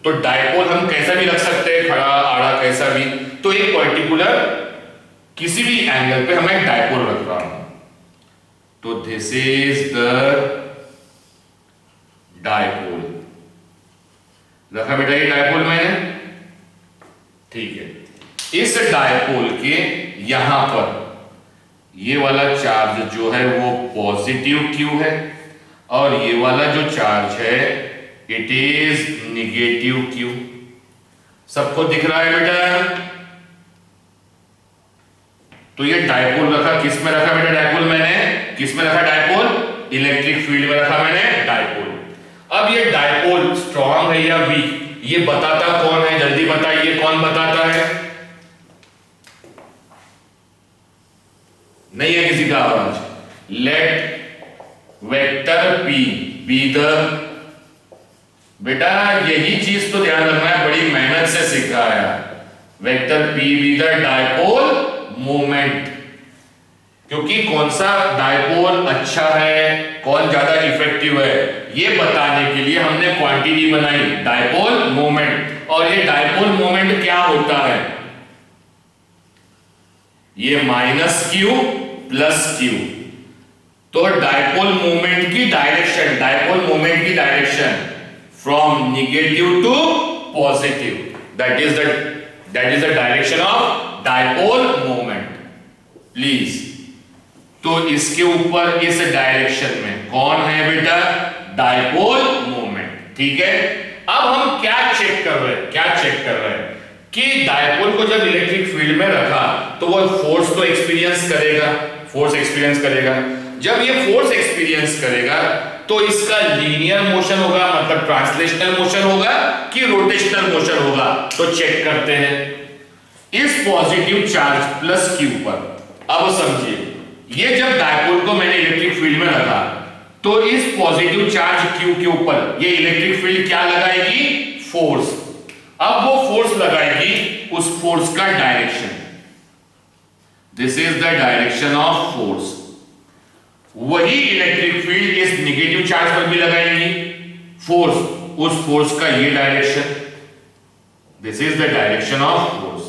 तो डायपोल हम कैसा भी रख सकते हैं, खड़ा आड़ा कैसा भी। तो एक पर्टिकुलर किसी भी एंगल पे हमें डायपोल रख रहा हूं, तो दिस इज द डायपोल। रखा बेटा ये डायपोल मैंने, ठीक है। इस डायपोल के यहां पर ये वाला चार्ज जो है वो पॉजिटिव क्यू है, और ये वाला जो चार्ज है इट इज निगेटिव क्यू। सबको दिख रहा है बेटा? तो ये डायपोल रखा, किस में रखा बेटा डायपोल मैंने? किस में रखा डायपोल? इलेक्ट्रिक फील्ड में रखा मैंने डायपोल। अब ये डायपोल स्ट्रॉन्ग है या वीक, ये बताता कौन है? जल्दी बताइए, कौन बताता है? नहीं है किसी का आवाज। Let vector P be the, बेटा यही चीज तो ध्यान रखना है, बड़ी मेहनत से सीखा है। Vector P be the dipole moment, क्योंकि कौन सा डायपोल अच्छा है, कौन ज्यादा इफेक्टिव है, ये बताने के लिए हमने क्वांटिटी बनाई डायपोल मोमेंट। और ये डायपोल मोमेंट क्या होता है? ये माइनस क्यू प्लस क्यू। तो डायपोल मोमेंट की direction from negative to positive, that is the direction of dipole moment. Please, तो इसके ऊपर इस डायरेक्शन में कौन है बेटा? Dipole moment. ठीक है, अब हम क्या चेक कर रहे हैं कि डायपोल को जब इलेक्ट्रिक फील्ड में रखा तो वो फोर्स तो एक्सपीरियंस करेगा। जब ये फोर्स एक्सपीरियंस करेगा तो इसका लीनियर मोशन होगा, मतलब ट्रांसलेशनल मोशन होगा कि रोटेशनल मोशन होगा। तो चेक करते हैं इस पॉजिटिव चार्ज प्लस क्यू पर। अब समझिए, ये जब डायपोल को मैंने इलेक्ट्रिक फील्ड में रखा तो इस पॉजिटिव चार्ज क्यू के ऊपर ये इलेक्ट्रिक फील्ड क्या लगाएगी? फोर्स। अब वो फोर्स लगाएगी, उस फोर्स का direction, this is the direction of force. वही इलेक्ट्रिक फील्ड इस नेगेटिव चार्ज पर भी लगाएगी फोर्स, उस फोर्स का ये direction, this is the direction of force.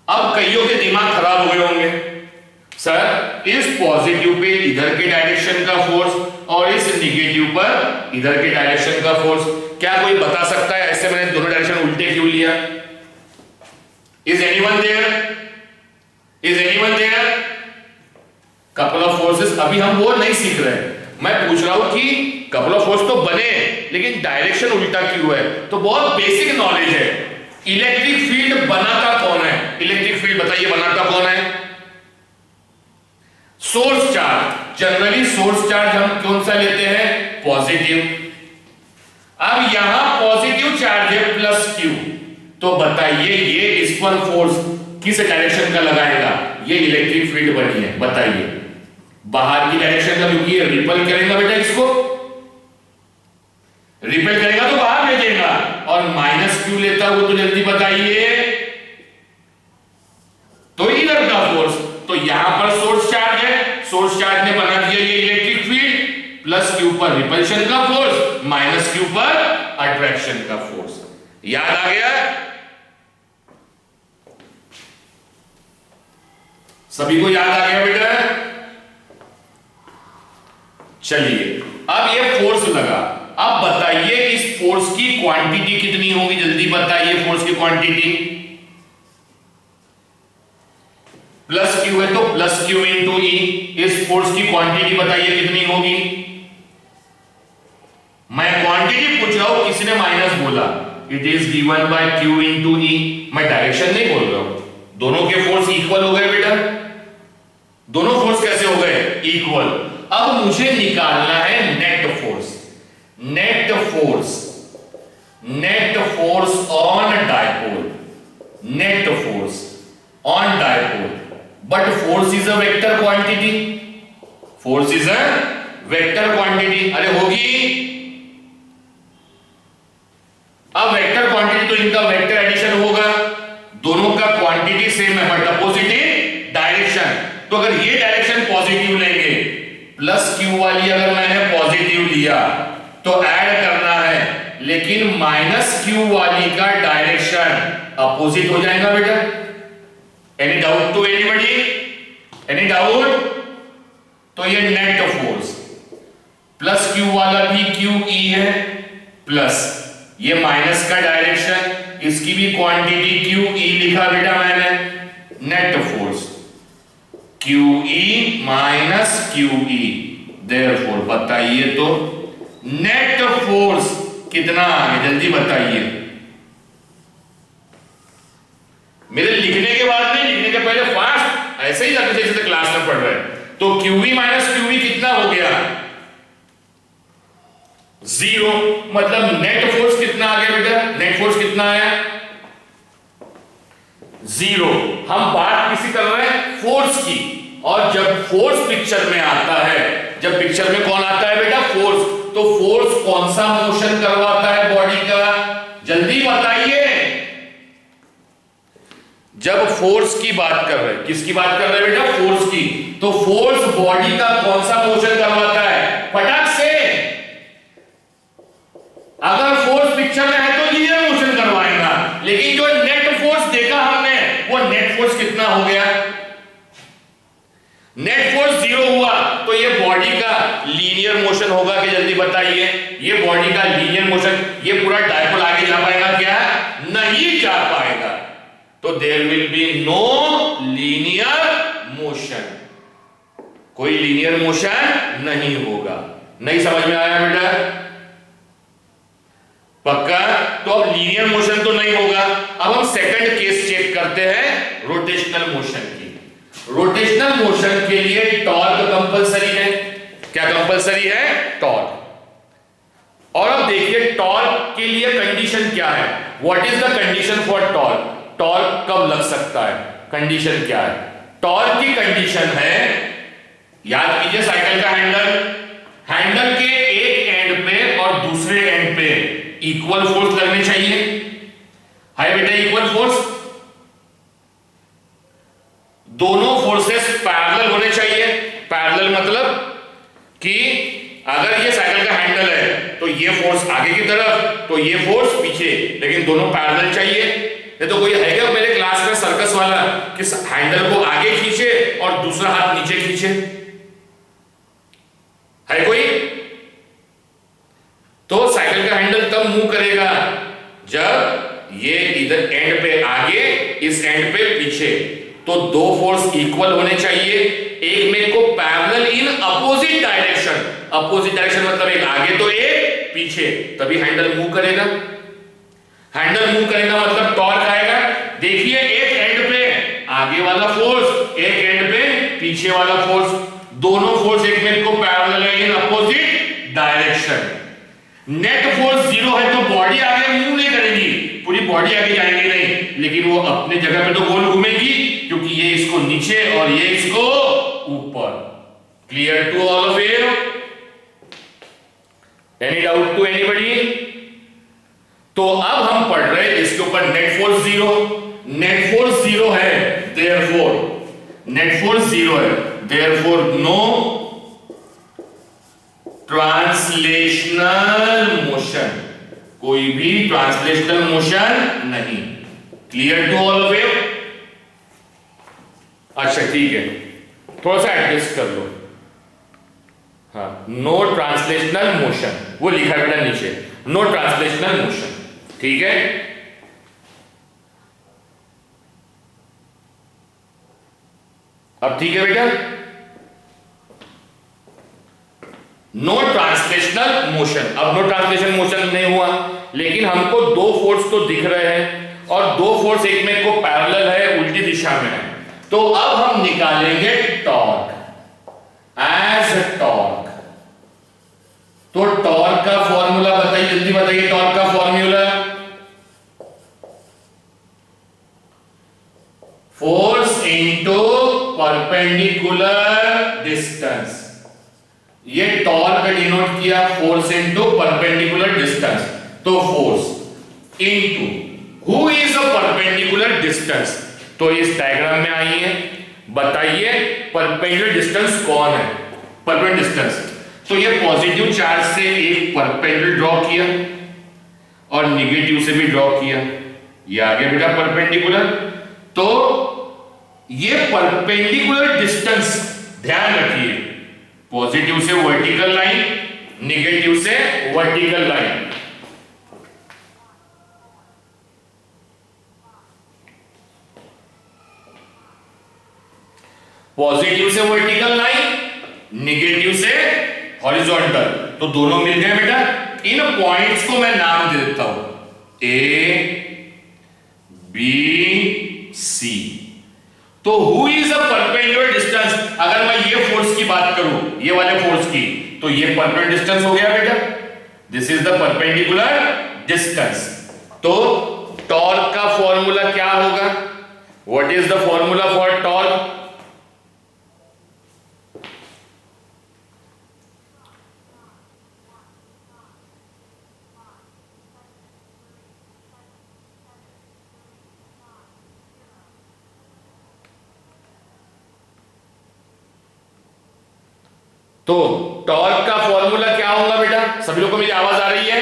अब कईयों के दिमाग खराब हो गए होंगे, सर इस पॉजिटिव पे इधर के डायरेक्शन का फोर्स और इस निगेटिव पर इधर के डायरेक्शन का फोर्स, क्या कोई बता सकता है ऐसे मैंने दोनों डायरेक्शन उल्टे क्यों लिया? Is anyone there? Couple of forces, अभी हम वो नहीं सीख रहे हैं। मैं पूछ रहा हूं कि कपल ऑफ फोर्स तो बने लेकिन डायरेक्शन उल्टा क्यों है? तो बहुत बेसिक नॉलेज है। इलेक्ट्रिक फील्ड बनाता कौन है? इलेक्ट्रिक फील्ड बताइए बनाता कौन है? Source charge. Generally source charge हम कौन सा लेते हैं? पॉजिटिव। अब यहां पॉजिटिव चार्ज है प्लस क्यू, तो बताइए ये इस पर फोर्स किस डायरेक्शन का लगाएगा? ये इलेक्ट्रिक फील्ड बनी है, बताइए बाहर की डायरेक्शन का, क्योंकि ये रिपल करेगा बेटा, इसको रिपल करेगा तो बाहर भेजेगा। और माइनस क्यू लेता हो तो जल्दी बताइए, तो इधर का फोर्स। तो यहां पर सोर्स चार्ज है, सोर्स चार्ज ने बना दिया ये इलेक्ट्रिक फील्ड, प्लस क्यू पर रिपल्शन का फोर्स, माइनस क्यू पर अट्रैक्शन का फोर्स। याद आ गया? सभी को याद आ गया बेटा? चलिए, अब ये फोर्स लगा। अब बताइए इस फोर्स की क्वांटिटी कितनी होगी? जल्दी बताइए, फोर्स की क्वांटिटी। प्लस क्यू है तो प्लस क्यू इंटू ई। इस फोर्स की क्वांटिटी बताइए कितनी होगी? मैं क्वांटिटी पूछ रहा हूं, किसी ने माइनस बोला। It is given by Q into E. मैं डायरेक्शन नहीं बोल रहा हूं। दोनों के फोर्स इक्वल हो गए बेटा। दोनों फोर्स कैसे हो गए? इक्वल। अब मुझे निकालना है net force. Net force on dipole. Net force on dipole. But force is a vector quantity. Force is a vector quantity. अरे होगी। अब वेक्टर क्वांटिटी तो इनका वेक्टर एडिशन होगा। दोनों का क्वांटिटी सेम है बट अपोजिट इन डायरेक्शन। तो तो अगर ये डायरेक्शन पॉजिटिव लेंगे, प्लस क्यू वाली अगर मैंने पॉजिटिव लिया तो ऐड करना है, लेकिन माइनस क्यू वाली का डायरेक्शन अपोजिट हो जाएगा बेटा। Any doubt to anybody? Any doubt? तो ये नेट फोर्स प्लस क्यू वाला भी क्यू ई है, प्लस ये माइनस का डायरेक्शन, इसकी भी क्वांटिटी क्यू ई लिखा बेटा मैंने, net force Q E minus Q E. Therefore बताइए तो नेट फोर्स कितना आ गया, जल्दी बताइए। मेरे लिखने के बाद नहीं, लिखने के पहले फास्ट ऐसे ही लगता जैसे क्लास में पढ़ रहे हैं। तो QE माइनस QE कितना हो गया? 0। मतलब नेट फोर्स कितना आ गया बेटा? नेट फोर्स कितना आया? 0। हम बात किसी कर रहे हैं? फोर्स की। और जब फोर्स पिक्चर में आता है, जब पिक्चर में कौन आता है बेटा? फोर्स। तो फोर्स कौन सा मोशन करवाता है बॉडी का? जल्दी बताइए। जब फोर्स की बात कर रहे हैं, किसकी बात कर रहे हैं बेटा? फोर्स की। तो फोर्स बॉडी का कौन सा मोशन करवाता है? फटाक से। अगर फोर्स पिक्चर में है तो लीनियर मोशन करवाएगा, लेकिन जो नेट फोर्स देखा हमने, वो नेट फोर्स कितना हो गया? नेट फोर्स 0 हुआ, तो ये बॉडी का लीनियर मोशन होगा कि? जल्दी बताइए। ये बॉडी का लीनियर मोशन, ये पूरा डायपोल आगे जा पाएगा क्या? नहीं जा पाएगा। तो there will be no linear motion, कोई लीनियर मोशन नहीं होगा। नहीं समझ में आया बेटा? पक्का? तो अब लीनियर मोशन तो नहीं होगा। अब हम सेकंड केस चेक करते हैं रोटेशनल मोशन की। रोटेशनल मोशन के लिए टॉर्क कंपलसरी है। क्या कंपलसरी है? टॉर्क। और अब देखिए टॉर्क के लिए कंडीशन क्या है? What is the condition for torque? Torque कब लग सकता है? कंडीशन क्या है? टॉर्क की कंडीशन है, याद कीजिए साइकिल का हैंडल, हैंडल के एक एंड पे और दूसरे एंड पे इक्वल फोर्स लगने चाहिए। है बेटा इक्वल फोर्स? दोनों फोर्सेस पैरेलल होने चाहिए। पैरेलल मतलब कि अगर ये साइकिल का हैंडल है तो ये फोर्स आगे की तरफ, तो ये फोर्स पीछे, लेकिन दोनों पैरेलल चाहिए। ये तो कोई है क्या मेरे क्लास में सर्कस वाला कि हैंडल को आगे खींचे और दूसरा हाथ नीचे खींचे? है कोई? तो साइकिल का हैंडल तब मूव करेगा जब ये इधर एंड पे आगे, इस एंड पे पीछे। तो दो फोर्स इक्वल होने चाहिए, एक में को parallel in opposite direction. Opposite direction मतलब एक आगे तो एक पीछे, तभी हैंडल मूव करेगा। हैंडल मूव करेगा मतलब टॉर्क आएगा। देखिए एक एंड पे आगे वाला फोर्स, एक एंड पे पीछे वाला फोर्स, दोनों फोर्स एक में को पैरेलल है in opposite direction. Net force 0 है तो बॉडी आगे मूव नहीं करेगी, पूरी बॉडी आगे जाएगी नहीं, लेकिन वो अपने जगह पे तो गोल घूमेगी, क्योंकि ये इसको नीचे और ये इसको ऊपर। Clear to all of you? Any doubt to anybody? तो अब हम पढ़ रहे हैं इसके ऊपर नेट फोर्स 0। नेट फोर्स 0 है, देयरफॉर नेट फोर्स 0 है, देयरफॉर नो ट्रांसलेशनल मोशन, कोई भी ट्रांसलेशनल मोशन नहीं। Clear to all of you? अच्छा ठीक है, थोड़ा सा एडजस्ट कर लो। हाँ, नो ट्रांसलेशनल मोशन, वो लिखा है बेटा नीचे, नो ट्रांसलेशनल मोशन। ठीक है, अब ठीक है बेटा? No translational motion. अब नो ट्रांसलेशनल मोशन नहीं हुआ, लेकिन हमको दो फोर्स तो दिख रहे हैं और दो फोर्स एक में को पैरेलल है, उल्टी दिशा में है। तो अब हम निकालेंगे टॉर्क एज टॉर्क। तो टॉर्क का फॉर्मूला बताइए, जल्दी बताइए। टॉर्क का formula force into perpendicular distance. ये टॉर्क डिनोट किया फोर्स इनटू परपेंडिकुलर डिस्टेंस। तो force into who is a perpendicular distance, तो इस डायग्राम में आई है। बताइए परपेंडिकुलर डिस्टेंस कौन है, परपेंडिकुलर डिस्टेंस। तो ये पॉजिटिव चार्ज से एक परपेंडिकुलर ड्रॉ किया और निगेटिव से भी ड्रॉ किया, ये आ गया बेटा परपेंडिकुलर। तो ये परपेंडिकुलर डिस्टेंस ध्यान रखिए, पॉजिटिव से वर्टिकल लाइन, निगेटिव से वर्टिकल लाइन। पॉजिटिव से वर्टिकल लाइन, निगेटिव से हॉरिजॉन्टल, तो दोनों मिल गए बेटा। इन पॉइंट्स को मैं नाम दे देता हूं ए बी सी। तो who is a perpendicular distance, अगर मैं ये फोर्स की बात करूं, ये वाले फोर्स की, तो ये परपेंडिकुलर डिस्टेंस हो गया बेटा, this is the perpendicular distance. तो टॉर्क का फॉर्मूला क्या होगा, what is the formula for torque? तो टॉर्क का फॉर्मूला क्या होगा बेटा, सभी लोगों को मेरी आवाज आ रही है?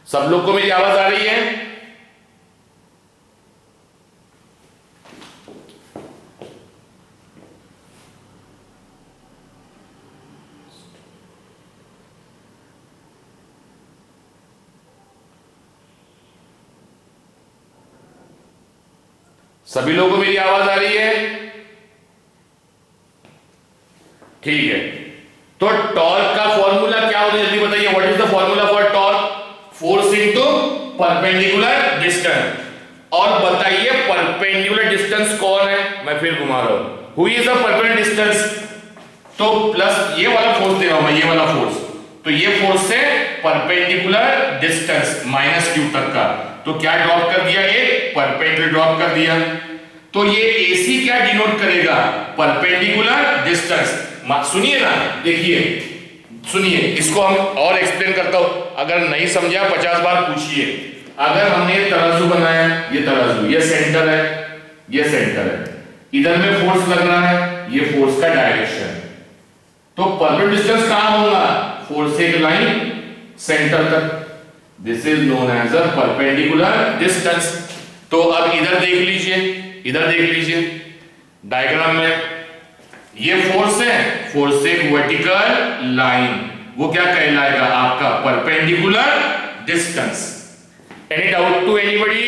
सब लोग को मेरी आवाज आ रही है? सभी लोगों को मेरी आवाज आ रही है? ठीक है, तो टॉर्क का फॉर्मूला क्या होगा जल्दी बताइए, what is the formula for torque? Force into perpendicular distance. और बताइए परपेंडिकुलर डिस्टेंस कौन है, मैं फिर घुमा रहा हूं, who is the perpendicular distance? तो प्लस ये वाला फोर्स दे रहा हूं मैं, ये वाला फोर्स, तो ये फोर्स से परपेंडिकुलर डिस्टेंस माइनस क्यू तक का, तो क्या ड्रॉप कर दिया, एक परपेंडिकुलर ड्रॉप कर दिया। तो ये AC क्या डिनोट करेगा, परपेंडिकुलर डिस्टेंस। सुनिए ना, देखिए सुनिए, इसको हम और एक्सप्लेन करता हूं, अगर नहीं समझा 50 बार पूछिए। अगर हमने तराजू बनाया, ये तराजू, ये सेंटर है, ये सेंटर है, इधर में फोर्स लग रहा है, ये फोर्स का डायरेक्शन, तो परपेंडिकुलर डिस्टेंस कहां होगा, फोर्स से एक लाइन सेंटर तक, this is known as a perpendicular distance. तो अब इधर देख लीजिए, इधर देख लीजिए डायग्राम में, ये फोर्स है, फोर्स से एक वर्टिकल लाइन, वो क्या कहलाएगा आपका perpendicular distance. Any doubt to anybody?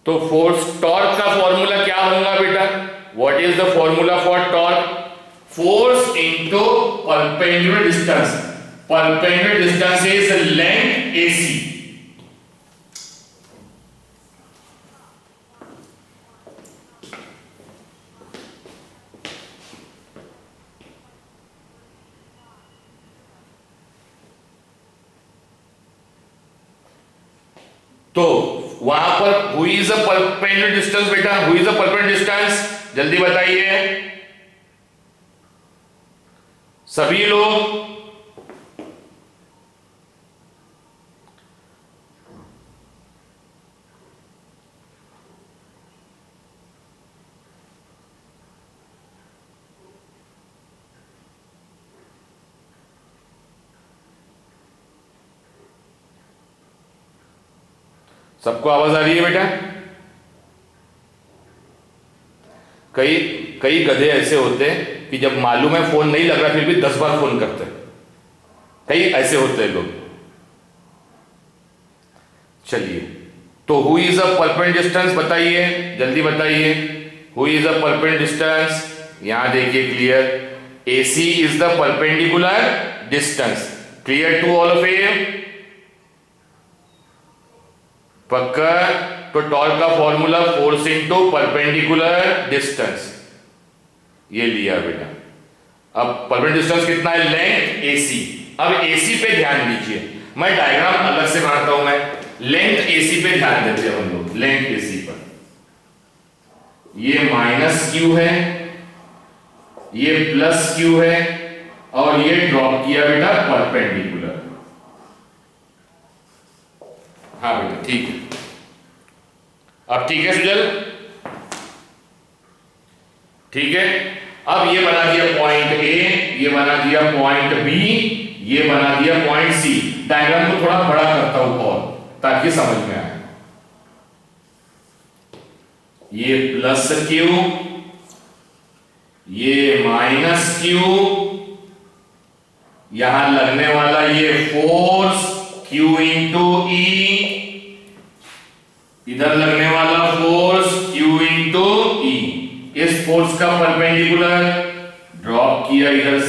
तो फोर्स टॉर्क का फॉर्मूला क्या होगा बेटा, what is the formula for torque? Force into perpendicular distance, perpendicular distance is length AC। तो वहां पर who is a perpendicular distance बेटा, who is a perpendicular distance, जल्दी बताइए सभी लोग। सबको आवाज आ रही है बेटा? कई कई गधे ऐसे होते हैं कि जब मालूम है फोन नहीं लग रहा फिर भी 10 बार फोन करते हैं, कई ऐसे होते हैं लोग। चलिए, तो who is a perpendicular distance बताइए, जल्दी बताइए, who is a perpendicular distance? यहां देखिए clear, AC is the perpendicular distance, clear to all of you? पक्का? तो टॉर्क का formula force into perpendicular distance, ये लिया बेटा। अब परपेंडिकुलर डिस्टेंस कितना है, लेंथ AC। अब AC पे ध्यान दीजिए, मैं डायग्राम अलग से बनाता हूं, मैं लेंथ AC पे ध्यान देते हैं हम लोग, लेंथ AC पर। ये माइनस Q है, ये प्लस Q है, और ये ड्रॉप किया बेटा परपेंडिकुलर। हाँ बेटा ठीक है, अब ठीक है सुजल, ठीक है। अब ये बना दिया पॉइंट ए, ये बना दिया पॉइंट बी, ये बना दिया पॉइंट सी। डायग्राम को थोड़ा बड़ा करता हूं और ताकि समझ में आए। ये प्लस क्यू, ये माइनस क्यू, यहां लगने वाला ये फोर्स Q इंटू ई, इधर लगने वाला फोर्स Q इंटू ई। इस फोर्स का परपेंडिकुलर ड्रॉप किया इधर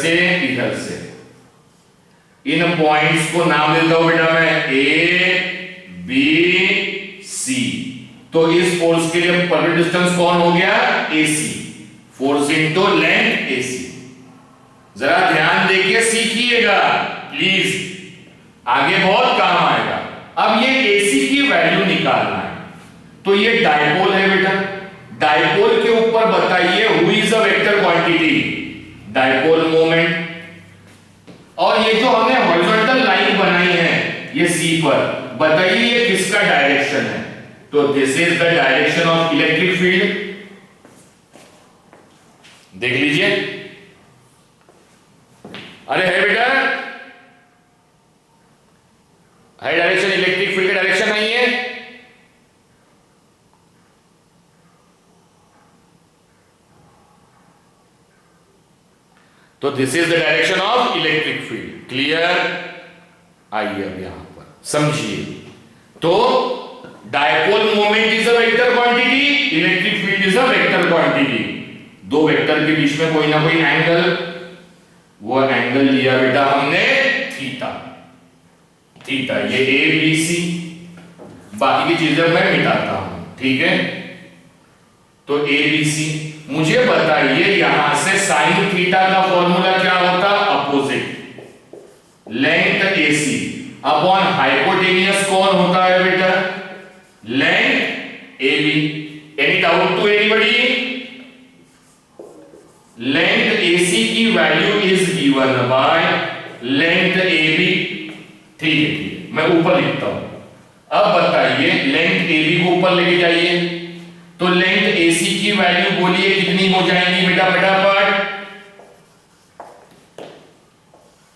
से। इन पॉइंट्स को नाम देता हूं बेटा मैं ए बी सी। तो इस फोर्स के लिए परपेंडिकुलर डिस्टेंस कौन हो गया? AC। Force into length AC। जरा ध्यान देके सीखिएगा प्लीज, आगे बहुत काम आएगा। अब ये AC की वैल्यू निकालना है। तो ये डायपोल है बेटा, डायपोल के ऊपर बताइए who is a vector quantity, dipole moment. और ये जो हमने हॉरिजॉन्टल लाइन बनाई है ये C पर, बताइए ये किसका डायरेक्शन है? तो this is the direction of electric field. देख लीजिए, अरे है बेटा, है डायरेक्शन, इलेक्ट्रिक फील्ड का डायरेक्शन नहीं है? तो this is the direction of electric field. Clear? आइए अब यहां पर समझिए। तो dipole moment is a vector quantity, electric field is a vector quantity. दो वेक्टर के बीच में कोई ना कोई एंगल, वो एंगल लिया बेटा हमने थीटा। थीटा ये ए बी सी, बाकी की चीजें मैं मिटाता हूं, ठीक है। तो ए बी सी, मुझे बताइए यहां से साइन थीटा का फॉर्मूला क्या होता? Opposite, length AC upon hypotenuse कौन होता है बेटा? Length AB। Any doubt to anybody? Length AC की value is given by length AB। ठीक है, मैं ऊपर लिखता हूं। अब बताइए लेंथ AB को ऊपर लेके जाइए, तो लेंथ AC की वैल्यू बोलिए कितनी हो जाएंगी बेटा फटाफट?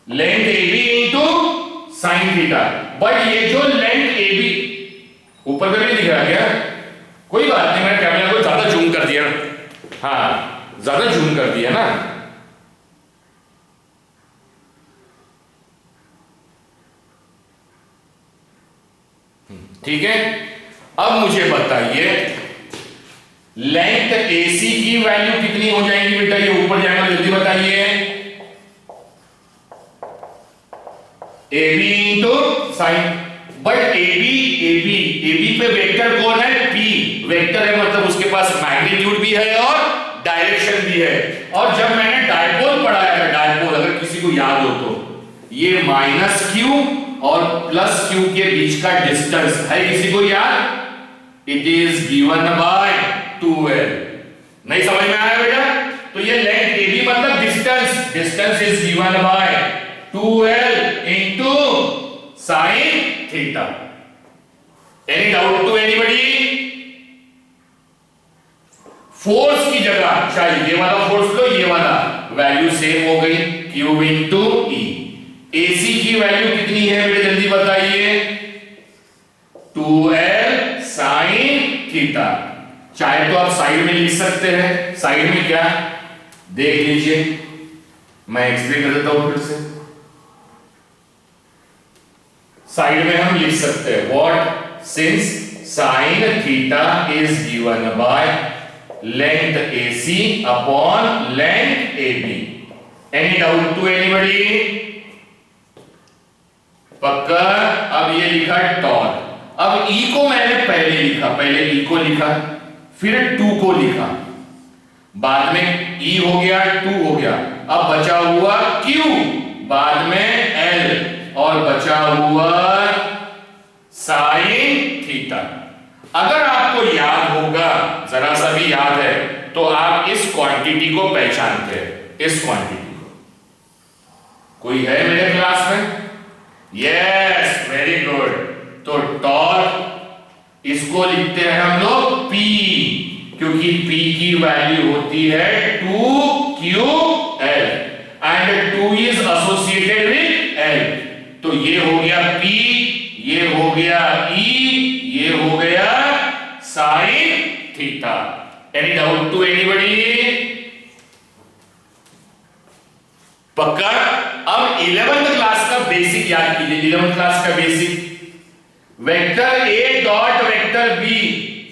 Length AB into sine theta. But ये जो लेंथ AB ऊपर का भी दिख रहा क्या? कोई बात नहीं, मैंने कैमरा को ज्यादा जूम कर दिया। हाँ, ज्यादा जूम कर दिया ना। ठीक है, अब मुझे बताइए लेंथ AC की वैल्यू कितनी हो जाएगी बेटा? ये ऊपर जाएगा, जल्दी बताइए। AB into sine. But AB पे वेक्टर कौन है? P। वेक्टर है मतलब उसके पास मैग्नीट्यूड भी है और डायरेक्शन भी है। और जब मैंने डायपोल पढ़ाया था, डायपोल अगर किसी को याद हो तो, ये माइनस Q और प्लस Q के बीच का डिस्टेंस है किसी को याद? It is given by 2L। नहीं समझ में आया बेटा? तो ये लेंथ AB मतलब distance, distance is given by 2L into sine theta. Any doubt to anybody? Force की जगह चाहे ये वाला फोर्स लो, ये वाला, वैल्यू सेम हो गई, Q इंटू E। AC की वैल्यू कितनी है बेटा जल्दी बताइए? 2L sine theta. चाहे तो आप साइड में लिख सकते हैं। साइड में क्या, देख लीजिए, मैं एक्सप्लेन कर देता हूं फिर से। साइड में हम लिख सकते हैं what? Since sine theta is given by length AC upon length AB। Any doubt to anybody? पक्का? अब ये लिखा टॉर्क। अब E को मैंने पहले लिखा, पहले E को लिखा, फिर 2 को लिखा, बाद में E हो गया, 2 हो गया, अब बचा हुआ Q, बाद में L, और बचा हुआ साइन थीटा। अगर आपको याद होगा, जरा सा भी याद है, तो आप इस क्वांटिटी को पहचानते हैं, इस क्वांटिटी को। कोई है मेरे क्लास में? Yes, very good. तो टॉर्क इसको लिखते हैं हम लोग P, क्योंकि P की वैल्यू होती है 2QL and 2 is associated with L। तो ये हो गया P, ये हो गया E, ये हो गया sin theta. Any doubt to anybody? पक्का? अब 11th क्लास का बेसिक याद कीजिए। 11th क्लास का basic, vector A dot vector B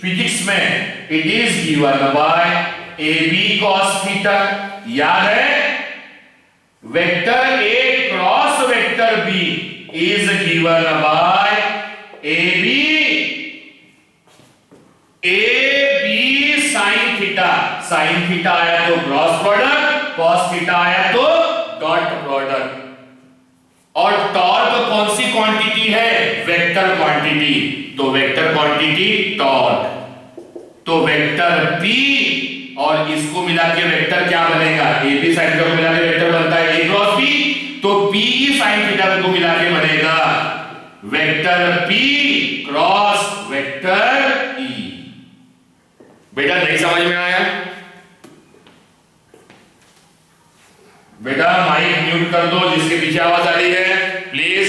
physics में it is given by AB cos theta. याद है? Vector A cross vector B is given by AB sin theta. sin theta आया तो cross product, cos theta आया तो dot product. और torque कौन सी quantity है? Vector quantity. तो वेक्टर क्वांटिटी टॉर्क। तो वेक्टर P और इसको मिला के वेक्टर क्या बनेगा? AB sin थीटा को मिला के वेक्टर बनता है A क्रॉस B। तो PE sin थीटा को मिला के बनेगा vector P cross vector E। बेटा नहीं समझ में आया? बेटा माइक म्यूट कर दो जिसके पीछे आवाज आ रही है प्लीज।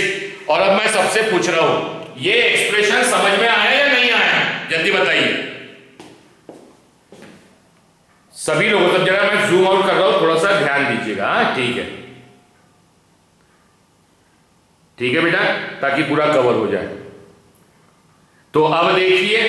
और अब मैं सबसे पूछ रहा हूं, ये एक्सप्रेशन समझ में आया या नहीं आया? जल्दी बताइए सभी लोगों को। जरा मैं जूम आउट कर रहा हूं, थोड़ा सा ध्यान दीजिएगा। ठीक है, ठीक है बेटा, ताकि पूरा कवर हो जाए। तो अब देखिए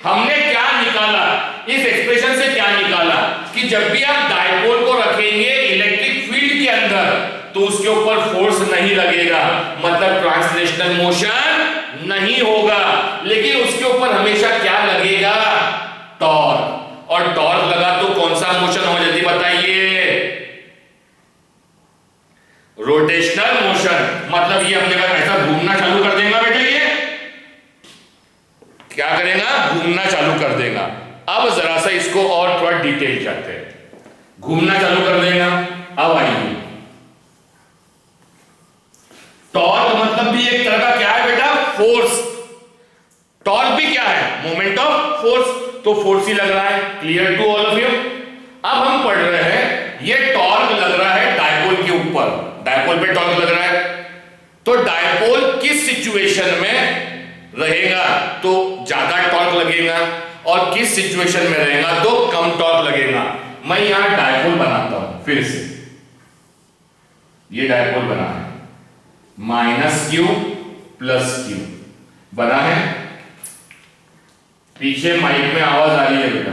हमने क्या निकाला, इस एक्सप्रेशन से क्या निकाला कि जब भी आप डायपोल को रखेंगे इलेक्ट्रिक फील्ड के अंदर तो उसके ऊपर फोर्स नहीं लगेगा, मतलब ट्रांसलेशनल मोशन नहीं होगा, लेकिन उसके ऊपर हमेशा क्या लगेगा? टॉर्क। और टॉर्क लगा तो कौन सा मोशन हो? जल्दी बताइए। Rotational motion. मतलब ये अपने का ऐसा घूमना चालू कर देगा बेटा, ये क्या करेगा? घूमना चालू कर देगा। अब जरा सा इसको और थोड़ा डिटेल जाते हैं। घूमना चालू कर देगा। अब आइए, टॉर्क मतलब भी एक तरह का क्या है बेटा? फोर्स। टॉर्क भी क्या है? Moment of force. तो फोर्स ही लग रहा है। Clear to all of you? अब हम पढ़ रहे हैं ये टॉर्क लग रहा है डायपोल के ऊपर। डायपोल पे टॉर्क लग रहा है, तो डायपोल किस सिचुएशन में रहेगा तो ज्यादा टॉर्क लगेगा और किस सिचुएशन में रहेगा तो कम टॉर्क लगेगा। मैं यहां डायपोल बनाता हूं फिर से। ये डायपोल बना है, -q + q बना है। पीछे माइक में आवाज आ रही है बेटा।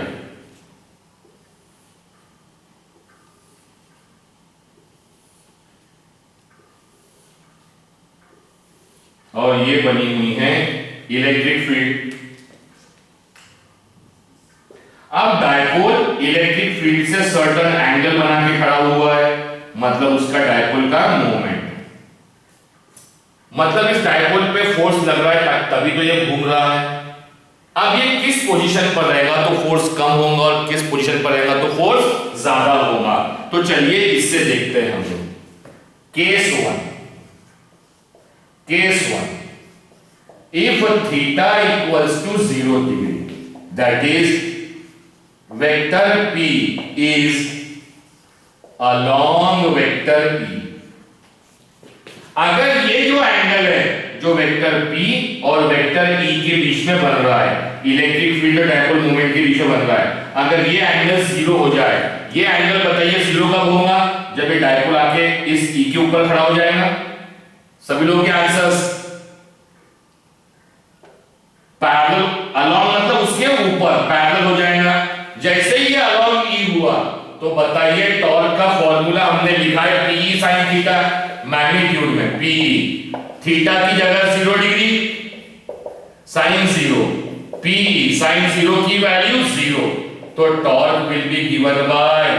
और ये बनी हुई है इलेक्ट्रिक फील्ड। अब डायपोल इलेक्ट्रिक फील्ड से सर्टेन एंगल बना के खड़ा हुआ है, मतलब उसका डायपोल का मोमेंट, मतलब इस डायपोल पे फोर्स लग रहा है तभी तो ये घूम रहा है। अब ये किस पोजीशन पर रहेगा तो फोर्स कम होगा और किस पोजीशन पर रहेगा तो फोर्स ज्यादा होगा। तो चलिए इससे देखते हैं हम लोग। Case 1, if theta equals to 0 degree, that is vector P is along vector E। अगर ये जो एंगल है जो वेक्टर P और वेक्टर E के बीच में बन रहा है, इलेक्ट्रिक फील्ड और डायपोल मोमेंट के बीच में बन रहा है, अगर ये एंगल 0 हो जाए, ये एंगल बताइए 0 कब होगा? जब ये डायपोल आके इस E के ऊपर खड़ा हो जाएगा। सभी लोगों के आंसर्स? पैरेलल, अलोंग मतलब उसके ऊपर पैरेलल हो जाएगा। जैसे ही ये अलोंग E हुआ तो बताइए टॉर्क का फॉर्मूला हमने लिखा है PE sin थीटा, मैग्नीट्यूड में PE, थीटा की जगह 0 डिग्री, sin 0, PE sin 0 की वैल्यू 0, तो torque will be given by,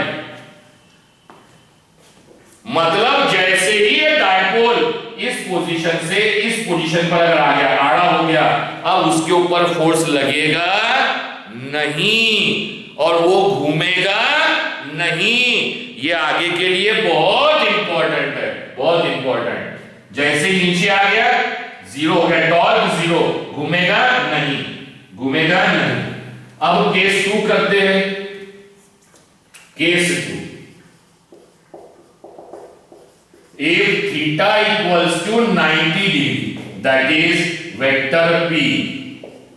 मतलब जैसे ही ये डायपोल इस पोजीशन से इस पोजीशन पर अगर आ गया, आड़ा हो गया, अब उसके ऊपर फोर्स लगेगा नहीं और वो घूमेगा नहीं। ये आगे के लिए बहुत इंपॉर्टेंट है, बहुत इंपॉर्टेंट। जैसे ही नीचे आ गया जीरो हो गया, टॉर्क जीरो, घूमेगा नहीं, घूमेगा नहीं। अब केस 2 करते हैं। Case 2, if theta equals to 90 degree, that is vector P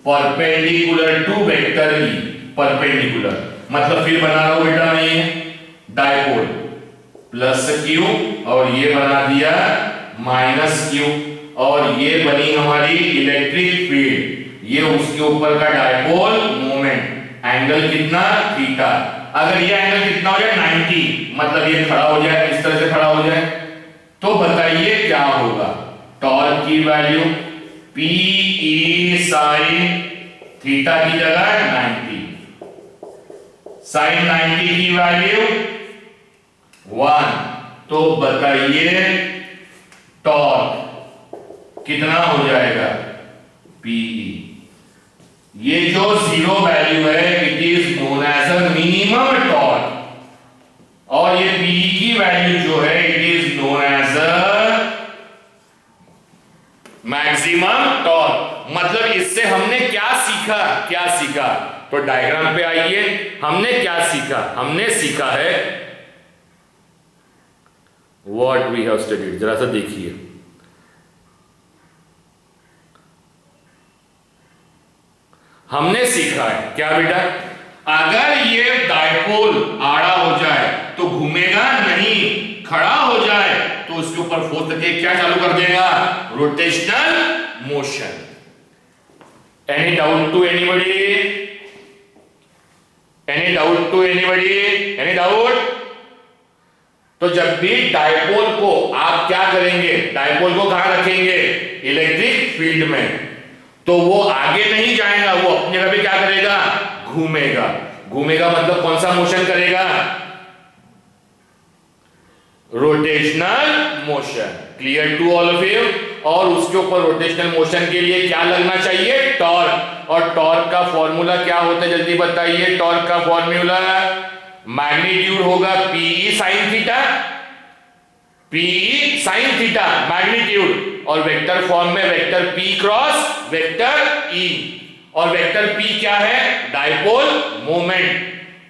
perpendicular to vector E, perpendicular मतलब फिर बना रहा हूं बेटा मैं ये डायपोल प्लस क्यू और ये बना दिया माइनस क्यू, और ये बनी हमारी इलेक्ट्रिक फील्ड, ये उसके ऊपर का डायपोल मोमेंट, एंगल कितना थीटा। अगर ये एंगल कितना हो जाए 90, मतलब ये खड़ा हो जाए, इस तरह से खड़ा हो जाए, तो बताइए क्या होगा। टॉर्क की value P E sin theta की जगह 90, sin 90 की वैल्यू 1, तो बताइए टॉर्क कितना हो जाएगा PE। ये जो जीरो वैल्यू है it is known as a minimum torque, और ये PE की वैल्यू जो है it is known as a maximum torque. मतलब इससे हमने क्या सीखा, क्या सीखा, तो डायग्राम पे आइए, हमने क्या सीखा, हमने सीखा है व्हाट वी हैव स्टडीड, जरा सा देखिए। हमने सीखा है क्या बेटा, अगर ये डायपोल आड़ा हो जाए तो घूमेगा नहीं, खड़ा हो जाए तो उसके ऊपर फोर्स करके क्या चालू कर देगा, rotational motion. Any doubt to anybody, any doubt to anybody, any doubt. तो जब भी डायपोल को आप क्या करेंगे, डायपोल को कहां रखेंगे, इलेक्ट्रिक फील्ड में, तो वो आगे नहीं जाएगा, वो अपनी जगह पे क्या करेगा, घूमेगा। घूमेगा मतलब कौन सा मोशन करेगा, rotational motion. Clear to all of you. और उसके ऊपर रोटेशनल मोशन के लिए क्या लगना चाहिए, टॉर्क। और टॉर्क का फॉर्मूला क्या होता है, जल्दी बताइए। टॉर्क का फॉर्मूला मैग्नीट्यूड होगा Pe sin theta, Pe sin theta magnitude, और वेक्टर फॉर्म में vector P cross vector E, और वेक्टर P क्या है, डायपोल मोमेंट,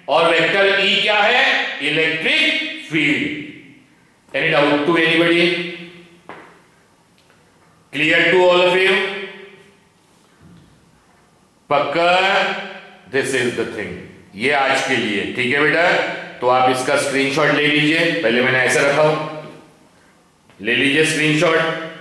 और वेक्टर E क्या है, electric field. Any doubt to anybody, clear to all of you, पक्का। This is the thing, ये आज के लिए ठीक है बेटा। तो आप इसका स्क्रीनशॉट ले लीजिए, पहले मैंने ऐसे रखा हो, ले लीजिए स्क्रीनशॉट।